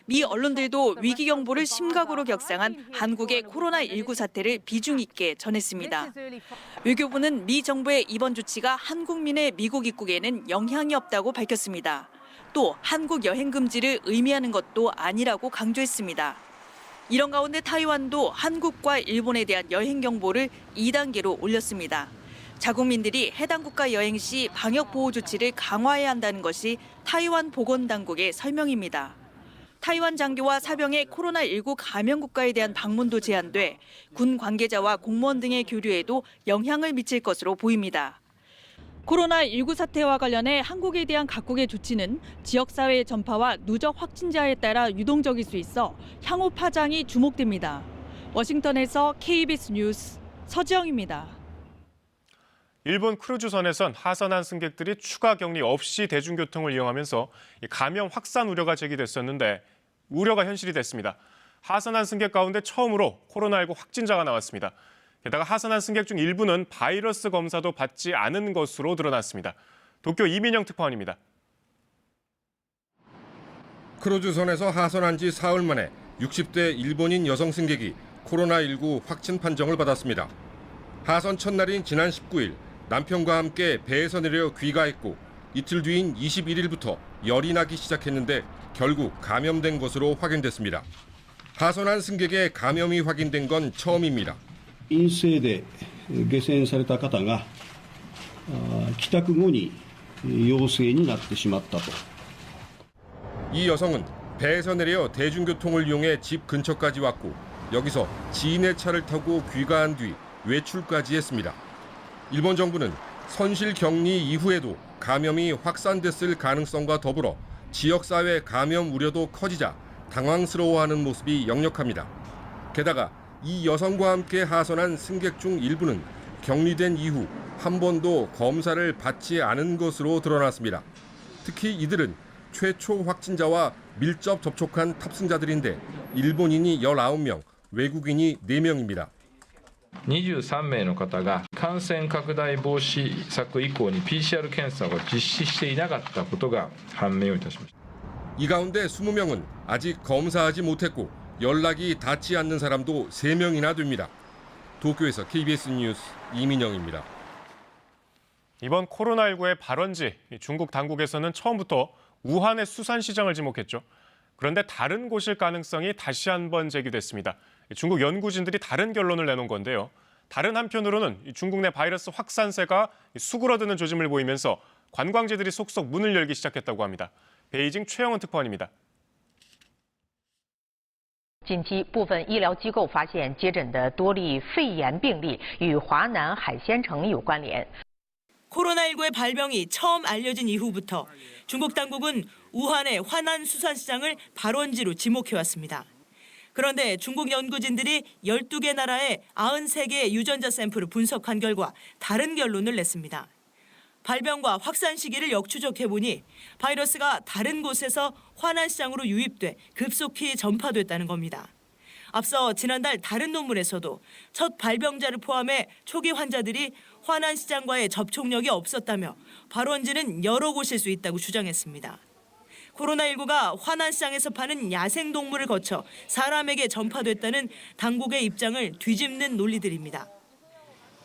미 언론들도 위기 경보를 심각으로 격상한 한국의 코로나19 사태를 비중 있게 전했습니다. 외교부는 미 정부의 이번 조치가 한국민의 미국 입국에는 영향이 없다고 밝혔습니다. 또 한국 여행 금지를 의미하는 것도 아니라고 강조했습니다. 이런 가운데 타이완도 한국과 일본에 대한 여행 경보를 2단계로 올렸습니다. 자국민들이 해당 국가 여행 시 방역 보호 조치를 강화해야 한다는 것이 타이완 보건당국의 설명입니다. 타이완 장교와 사병의 코로나19 감염 국가에 대한 방문도 제한돼 군 관계자와 공무원 등의 교류에도 영향을 미칠 것으로 보입니다. 코로나19 사태와 관련해 한국에 대한 각국의 조치는 지역사회의 전파와 누적 확진자에 따라 유동적일 수 있어 향후 파장이 주목됩니다. 워싱턴에서 KBS 뉴스 서지영입니다. 일본 크루즈선에선 하선한 승객들이 추가 격리 없이 대중교통을 이용하면서 감염 확산 우려가 제기됐었는데 우려가 현실이 됐습니다. 하선한 승객 가운데 처음으로 코로나19 확진자가 나왔습니다. 게다가 하선한 승객 중 일부는 바이러스 검사도 받지 않은 것으로 드러났습니다. 도쿄 이민영 특파원입니다. 크루즈선에서 하선한 지 사흘 만에 60대 일본인 여성 승객이 코로나19 확진 판정을 받았습니다. 하선 첫날인 지난 19일 남편과 함께 배에서 내려 귀가했고 이틀 뒤인 21일부터 열이 나기 시작했는데 결국 감염된 것으로 확인됐습니다. 하선한 승객의 감염이 확인된 건 처음입니다. 陰性で下船された方が帰宅後に陽性になってしまったと。 이 여성은 배에서 내려 대중교통을 이용해 집 근처까지 왔고 여기서 지인의 차를 타고 귀가한 뒤 외출까지 했습니다. 일본 정부는 선실 격리 이후에도 감염이 확산됐을 가능성과 더불어 지역사회 감염 우려도 커지자 당황스러워하는 모습이 역력합니다. 게다가 이 여성과 함께 하선한 승객 중 일부는 격리된 이후 한 번도 검사를 받지 않은 것으로 드러났습니다. 특히 이들은 최초 확진자와 밀접 접촉한 탑승자들인데 일본인이 19명, 외국인이 4명입니다. 23名の方が感染拡大防止策以降に PCR 検査を実施していなかったことが判明をいたしました。 이 가운데 20명은 아직 검사하지 못했고 연락이 닿지 않는 사람도 3명이나 됩니다. 도쿄에서 KBS 뉴스 이민영입니다. 이번 코로나19의 발원지 중국 당국에서는 처음부터 우한의 수산시장을 지목했죠. 그런데 다른 곳일 가능성이 다시 한번 제기됐습니다. 중국 연구진들이 다른 결론을 내놓은 건데요. 다른 한편으로는 중국 내 바이러스 확산세가 수그러드는 조짐을 보이면서 관광지들이 속속 문을 열기 시작했다고 합니다. 베이징 최영은 특파원입니다. 近期部分医疗机构发现接诊的多例肺炎病例与华南海鲜城有关联。 코로나19의 발병이 처음 알려진 이후부터 중국 당국은 우한의 화난 수산시장을 발원지로 지목해왔습니다. 그런데 중국 연구진들이 12개 나라의 93개의 유전자 샘플을 분석한 결과 다른 결론을 냈습니다. 발병과 확산 시기를 역추적해보니 바이러스가 다른 곳에서 화난시장으로 유입돼 급속히 전파됐다는 겁니다. 앞서 지난달 다른 논문에서도 첫 발병자를 포함해 초기 환자들이 화난시장과의 접촉력이 없었다며 발원지는 여러 곳일 수 있다고 주장했습니다. 코로나19가 화난시장에서 파는 야생동물을 거쳐 사람에게 전파됐다는 당국의 입장을 뒤집는 논리들입니다.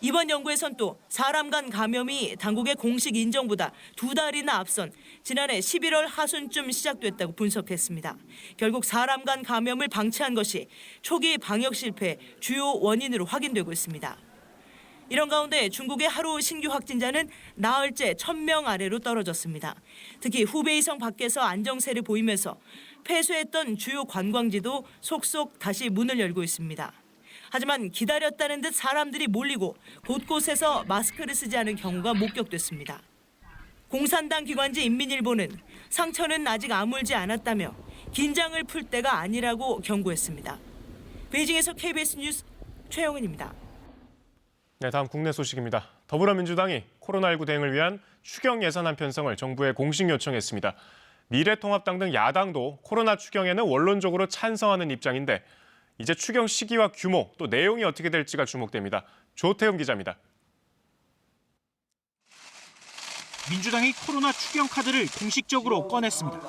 이번 연구에선 또 사람 간 감염이 당국의 공식 인정보다 2달이나 앞선 지난해 11월 하순쯤 시작됐다고 분석했습니다. 결국 사람 간 감염을 방치한 것이 초기 방역 실패의 주요 원인으로 확인되고 있습니다. 이런 가운데 중국의 하루 신규 확진자는 나흘째 1,000명 아래로 떨어졌습니다. 특히 후베이성 밖에서 안정세를 보이면서 폐쇄했던 주요 관광지도 속속 다시 문을 열고 있습니다. 하지만 기다렸다는 듯 사람들이 몰리고 곳곳에서 마스크를 쓰지 않은 경우가 목격됐습니다. 공산당 기관지 인민일보는 상처는 아직 아물지 않았다며 긴장을 풀 때가 아니라고 경고했습니다. 베이징에서 KBS 뉴스 최영은입니다. 네, 다음 국내 소식입니다. 더불어민주당이 코로나19 대응을 위한 추경 예산안 편성을 정부에 공식 요청했습니다. 미래통합당 등 야당도 코로나 추경에는 원론적으로 찬성하는 입장인데 이제 추경 시기와 규모 또 내용이 어떻게 될지가 주목됩니다. 조태흠 기자입니다. 민주당이 코로나 추경 카드를 공식적으로 꺼냈습니다.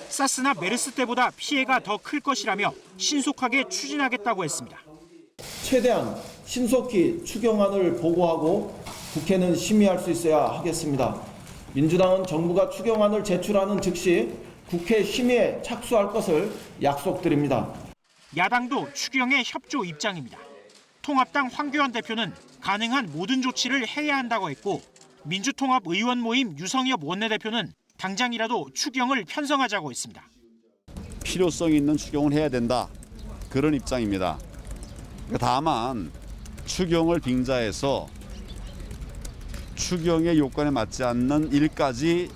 사스나 메르스 때보다 피해가 더 클 것이라며 신속하게 추진하겠다고 했습니다. 최대한 신속히 추경안을 보고하고 국회는 심의할 수 있어야 하겠습니다. 민주당은 정부가 추경안을 제출하는 즉시 국회 심의에 착수할 것을 약속드립니다. 야당도 추경에 협조 입장입니다. 통합당 황교안 대표는 가능한 모든 조치를 해야 한다고 했고 민주통합 의원 모임 유성엽 원내대표는 당장이라도 추경을 편성하자고 했습니다. 필요성 있는 추경을 해야 된다. 그런 입장입니다. 다만 추경을 빙자해서 추경의 요건에 맞지 않는 일까지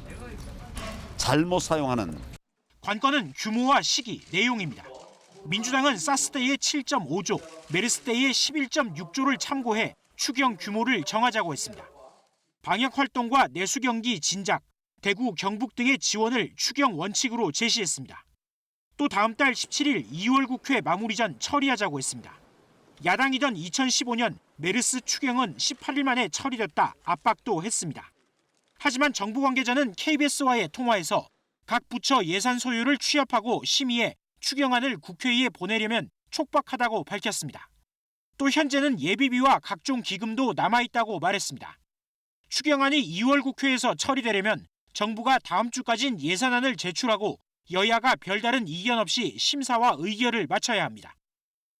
잘못 사용하는. 관건은 규모와 시기, 내용입니다. 민주당은 사스 때의 7.5조, 메르스 때의 11.6조를 참고해 추경 규모를 정하자고 했습니다. 방역 활동과 내수 경기 진작, 대구, 경북 등의 지원을 추경 원칙으로 제시했습니다. 또 다음 달 17일 2월 국회 마무리 전 처리하자고 했습니다. 야당이던 2015년 메르스 추경은 18일 만에 처리됐다 압박도 했습니다. 하지만 정부 관계자는 KBS와의 통화에서 각 부처 예산 소요를 취합하고 심의해 추경안을 국회에 보내려면 촉박하다고 밝혔습니다. 또 현재는 예비비와 각종 기금도 남아있다고 말했습니다. 추경안이 2월 국회에서 처리되려면 정부가 다음 주까지는 예산안을 제출하고 여야가 별다른 이견 없이 심사와 의결을 마쳐야 합니다.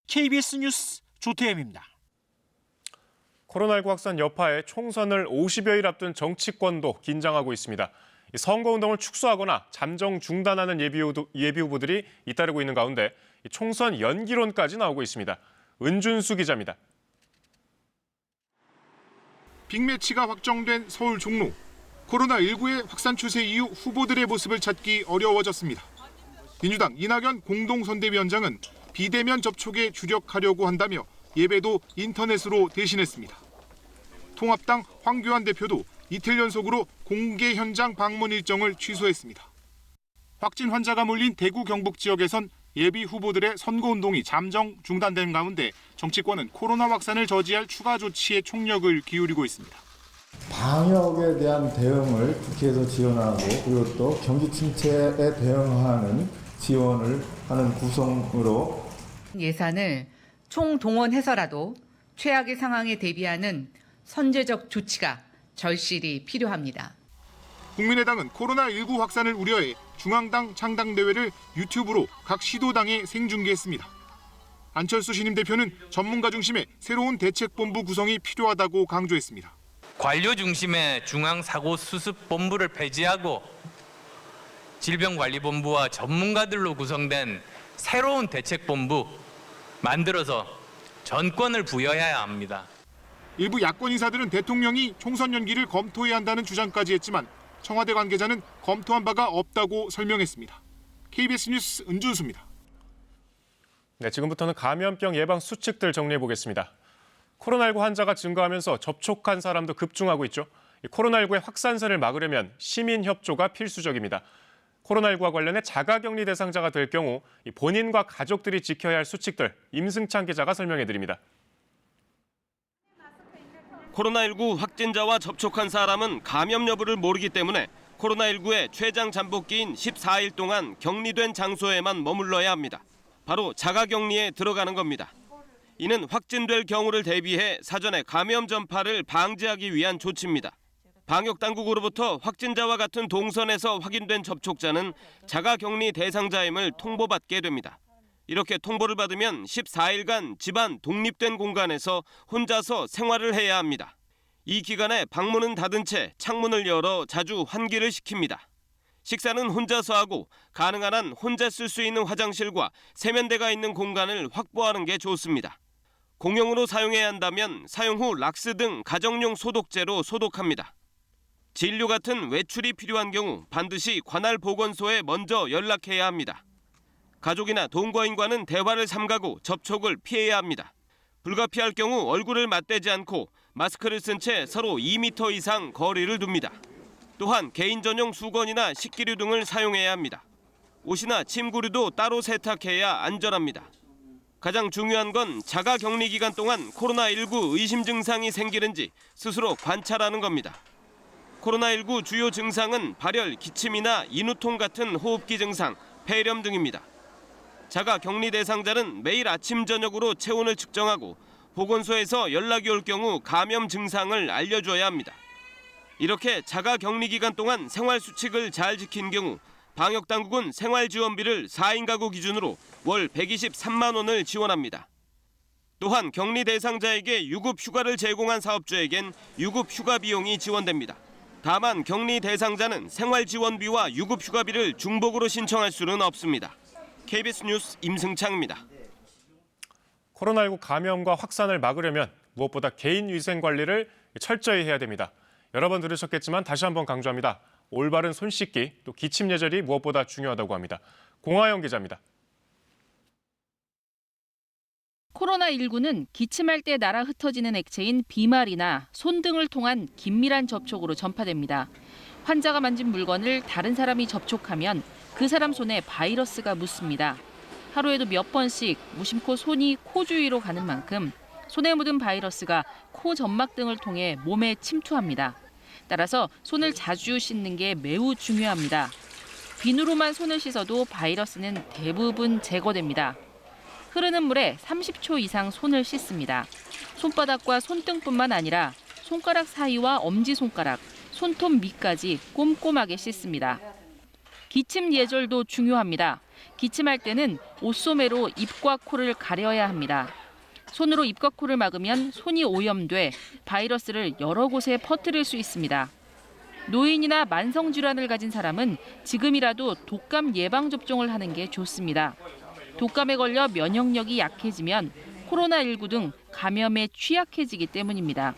KBS 뉴스 조태흠입니다. 코로나19 확산 여파에 총선을 50여일 앞둔 정치권도 긴장하고 있습니다. 선거운동을 축소하거나 잠정 중단하는 예비 후보들이 잇따르고 있는 가운데 총선 연기론까지 나오고 있습니다. 은준수 기자입니다. 빅매치가 확정된 서울 종로. 코로나19의 확산 추세 이후 후보들의 모습을 찾기 어려워졌습니다. 민주당 이낙연 공동선대위원장은 비대면 접촉에 주력하려고 한다며 예배도 인터넷으로 대신했습니다. 통합당 황교안 대표도 이틀 연속으로 공개 현장 방문 일정을 취소했습니다. 확진 환자가 몰린 대구 경북 지역에선 예비 후보들의 선거운동이 잠정 중단된 가운데 정치권은 코로나 확산을 저지할 추가 조치에 총력을 기울이고 있습니다. 방역에 대한 대응을 국회에서 지원하고 그리고 또 경기 침체에 대응하는 지원을 하는 구성으로 예산을 총동원해서라도 최악의 상황에 대비하는 선제적 조치가 절실히 필요합니다. 국민의당은 코로나19 확산을 우려해 중앙당 창당대회를 유튜브로 각 시도당에 생중계했습니다. 안철수 신임 대표는 전문가 중심의 새로운 대책본부 구성이 필요하다고 강조했습니다. 관료 중심의 중앙사고수습본부를 폐지하고 질병관리본부와 전문가들로 구성된 새로운 대책본부 만들어서 전권을 부여해야 합니다. 일부 야권 인사들은 대통령이 총선 연기를 검토해야 한다는 주장까지 했지만 청와대 관계자는 검토한 바가 없다고 설명했습니다. KBS 뉴스 은준수입니다. 네, 지금부터는 감염병 예방 수칙들 정리해 보겠습니다. 코로나19 환자가 증가하면서 접촉한 사람도 급증하고 있죠. 코로나19의 확산세를 막으려면 시민 협조가 필수적입니다. 코로나19와 관련해 자가격리 대상자가 될 경우 본인과 가족들이 지켜야 할 수칙들 임승찬 기자가 설명해 드립니다. 코로나19 확진자와 접촉한 사람은 감염 여부를 모르기 때문에 코로나19의 최장 잠복기인 14일 동안 격리된 장소에만 머물러야 합니다. 바로 자가격리에 들어가는 겁니다. 이는 확진될 경우를 대비해 사전에 감염 전파를 방지하기 위한 조치입니다. 방역당국으로부터 확진자와 같은 동선에서 확인된 접촉자는 자가격리 대상자임을 통보받게 됩니다. 이렇게 통보를 받으면 14일간 집안 독립된 공간에서 혼자서 생활을 해야 합니다. 이 기간에 방문은 닫은 채 창문을 열어 자주 환기를 시킵니다. 식사는 혼자서 하고 가능한 한 혼자 쓸 수 있는 화장실과 세면대가 있는 공간을 확보하는 게 좋습니다. 공용으로 사용해야 한다면 사용 후 락스 등 가정용 소독제로 소독합니다. 진료 같은 외출이 필요한 경우 반드시 관할 보건소에 먼저 연락해야 합니다. 가족이나 동거인과는 대화를 삼가고 접촉을 피해야 합니다. 불가피할 경우 얼굴을 맞대지 않고 마스크를 쓴 채 서로 2m 이상 거리를 둡니다. 또한 개인 전용 수건이나 식기류 등을 사용해야 합니다. 옷이나 침구류도 따로 세탁해야 안전합니다. 가장 중요한 건 자가 격리 기간 동안 코로나19 의심 증상이 생기는지 스스로 관찰하는 겁니다. 코로나19 주요 증상은 발열, 기침이나 인후통 같은 호흡기 증상, 폐렴 등입니다. 자가 격리 대상자는 매일 아침 저녁으로 체온을 측정하고 보건소에서 연락이 올 경우 감염 증상을 알려줘야 합니다. 이렇게 자가 격리 기간 동안 생활 수칙을 잘 지킨 경우 방역당국은 생활지원비를 4인 가구 기준으로 월 123만 원을 지원합니다. 또한 격리 대상자에게 유급휴가를 제공한 사업주에겐 유급휴가 비용이 지원됩니다. 다만 격리 대상자는 생활지원비와 유급휴가비를 중복으로 신청할 수는 없습니다. KBS 뉴스 임승창입니다. 코로나19 감염과 확산을 막으려면 무엇보다 개인 위생 관리를 철저히 해야 됩니다. 여러 번 들으셨겠지만 다시 한번 강조합니다. 올바른 손 씻기, 또 기침 예절이 무엇보다 중요하다고 합니다. 공하영 기자입니다. 코로나19는 기침할 때 날아 흩어지는 액체인 비말이나 손 등을 통한 긴밀한 접촉으로 전파됩니다. 환자가 만진 물건을 다른 사람이 접촉하면 그 사람 손에 바이러스가 묻습니다. 하루에도 몇 번씩 무심코 손이 코 주위로 가는 만큼 손에 묻은 바이러스가 코 점막 등을 통해 몸에 침투합니다. 따라서 손을 자주 씻는 게 매우 중요합니다. 비누로만 손을 씻어도 바이러스는 대부분 제거됩니다. 흐르는 물에 30초 이상 손을 씻습니다. 손바닥과 손등뿐만 아니라 손가락 사이와 엄지손가락, 손톱 밑까지 꼼꼼하게 씻습니다. 기침 예절도 중요합니다. 기침할 때는 옷소매로 입과 코를 가려야 합니다. 손으로 입과 코를 막으면 손이 오염돼 바이러스를 여러 곳에 퍼뜨릴 수 있습니다. 노인이나 만성질환을 가진 사람은 지금이라도 독감 예방접종을 하는 게 좋습니다. 독감에 걸려 면역력이 약해지면 코로나19 등 감염에 취약해지기 때문입니다.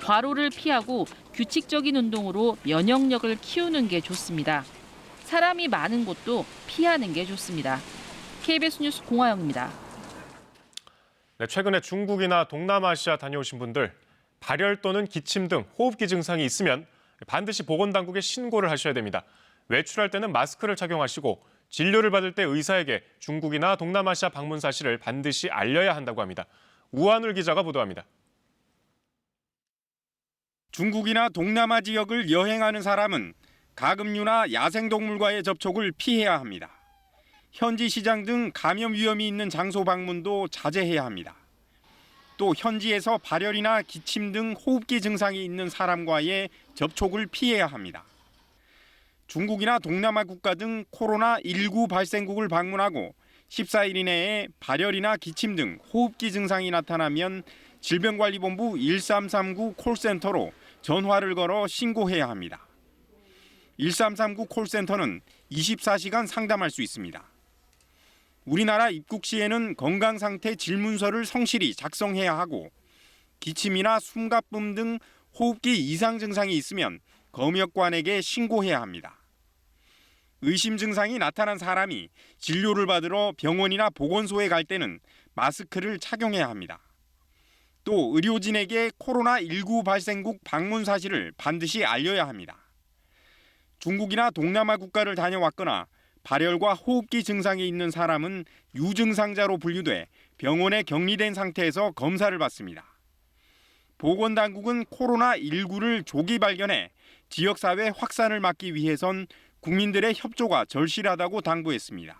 과로를 피하고 규칙적인 운동으로 면역력을 키우는 게 좋습니다. 사람이 많은 곳도 피하는 게 좋습니다. KBS 뉴스 공하영입니다. 네, 최근에 중국이나 동남아시아 다녀오신 분들 발열 또는 기침 등 호흡기 증상이 있으면 반드시 보건당국에 신고를 하셔야 됩니다. 외출할 때는 마스크를 착용하시고 진료를 받을 때 의사에게 중국이나 동남아시아 방문 사실을 반드시 알려야 한다고 합니다. 우한울 기자가 보도합니다. 중국이나 동남아 지역을 여행하는 사람은 가금류나 야생동물과의 접촉을 피해야 합니다. 현지 시장 등 감염 위험이 있는 장소 방문도 자제해야 합니다. 또 현지에서 발열이나 기침 등 호흡기 증상이 있는 사람과의 접촉을 피해야 합니다. 중국이나 동남아 국가 등 코로나19 발생국을 방문하고 14일 이내에 발열이나 기침 등 호흡기 증상이 나타나면 질병관리본부 1339 콜센터로 전화를 걸어 신고해야 합니다. 1339 콜센터는 24시간 상담할 수 있습니다. 우리나라 입국 시에는 건강상태 질문서를 성실히 작성해야 하고 기침이나 숨가쁨 등 호흡기 이상 증상이 있으면 검역관에게 신고해야 합니다. 의심 증상이 나타난 사람이 진료를 받으러 병원이나 보건소에 갈 때는 마스크를 착용해야 합니다. 또 의료진에게 코로나19 발생국 방문 사실을 반드시 알려야 합니다. 중국이나 동남아 국가를 다녀왔거나 발열과 호흡기 증상이 있는 사람은 유증상자로 분류돼 병원에 격리된 상태에서 검사를 받습니다. 보건당국은 코로나19를 조기 발견해 지역사회 확산을 막기 위해선 국민들의 협조가 절실하다고 당부했습니다.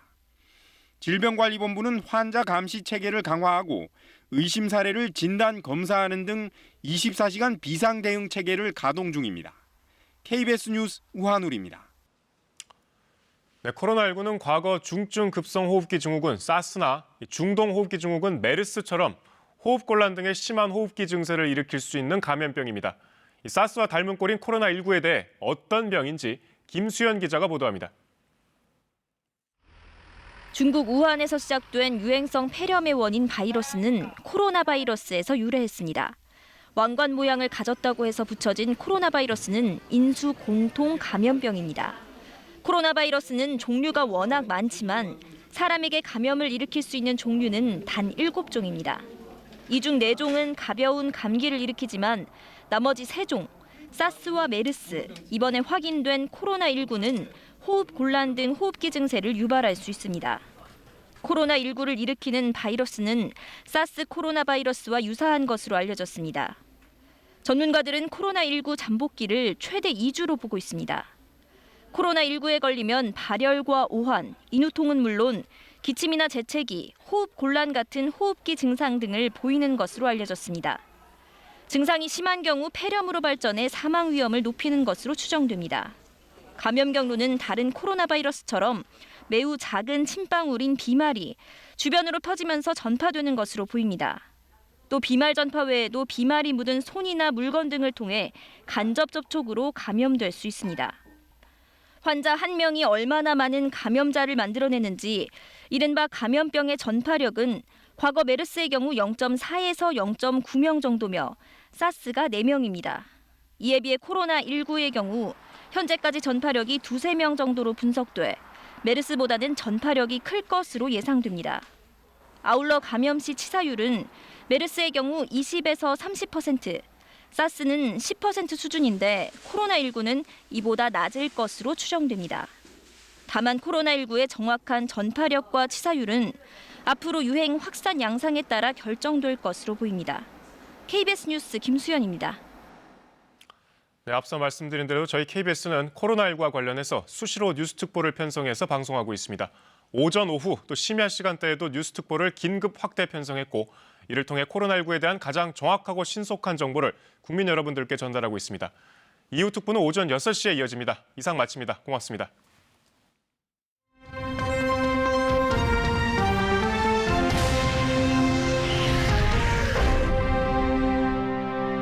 질병관리본부는 환자 감시 체계를 강화하고 의심 사례를 진단 검사하는 등 24시간 비상 대응 체계를 가동 중입니다. KBS 뉴스 우한울입니다. 네, 코로나19는 과거 중증 급성 호흡기 증후군 사스나 중동 호흡기 증후군 메르스처럼 호흡곤란 등의 심한 호흡기 증세를 일으킬 수 있는 감염병입니다. 이 사스와 닮은 꼴인 코로나19에 대해 어떤 병인지 김수연 기자가 보도합니다. 중국 우한에서 시작된 유행성 폐렴의 원인 바이러스는 코로나 바이러스에서 유래했습니다. 왕관 모양을 가졌다고 해서 붙여진 코로나 바이러스는 인수 공통 감염병입니다. 코로나 바이러스는 종류가 워낙 많지만 사람에게 감염을 일으킬 수 있는 종류는 단 7종입니다. 이 중 4종은 가벼운 감기를 일으키지만 나머지 3종, 사스와 메르스, 이번에 확인된 코로나19는 호흡 곤란 등 호흡기 증세를 유발할 수 있습니다. 코로나19를 일으키는 바이러스는 사스 코로나 바이러스와 유사한 것으로 알려졌습니다. 전문가들은 코로나19 잠복기를 최대 2주로 보고 있습니다. 코로나19에 걸리면 발열과 오한, 인후통은 물론 기침이나 재채기, 호흡 곤란 같은 호흡기 증상 등을 보이는 것으로 알려졌습니다. 증상이 심한 경우 폐렴으로 발전해 사망 위험을 높이는 것으로 추정됩니다. 감염 경로는 다른 코로나 바이러스처럼 매우 작은 침방울인 비말이 주변으로 퍼지면서 전파되는 것으로 보입니다. 또 비말 전파 외에도 비말이 묻은 손이나 물건 등을 통해 간접 접촉으로 감염될 수 있습니다. 환자 한 명이 얼마나 많은 감염자를 만들어내는지 이른바 감염병의 전파력은 과거 메르스의 경우 0.4에서 0.9명 정도며 사스가 4명입니다. 이에 비해 코로나19의 경우 현재까지 전파력이 2-3명 정도로 분석돼 메르스보다는 전파력이 클 것으로 예상됩니다. 아울러 감염 시 치사율은 메르스의 경우 20에서 30%, 사스는 10% 수준인데 코로나19는 이보다 낮을 것으로 추정됩니다. 다만 코로나19의 정확한 전파력과 치사율은 앞으로 유행 확산 양상에 따라 결정될 것으로 보입니다. KBS 뉴스 김수연입니다. 네, 앞서 말씀드린 대로 저희 KBS는 코로나19와 관련해서 수시로 뉴스 특보를 편성해서 방송하고 있습니다. 오전, 오후 또 심야 시간대에도 뉴스 특보를 긴급 확대 편성했고 이를 통해 코로나19에 대한 가장 정확하고 신속한 정보를 국민 여러분들께 전달하고 있습니다. 이후 특보는 오전 6시에 이어집니다. 이상 마칩니다. 고맙습니다.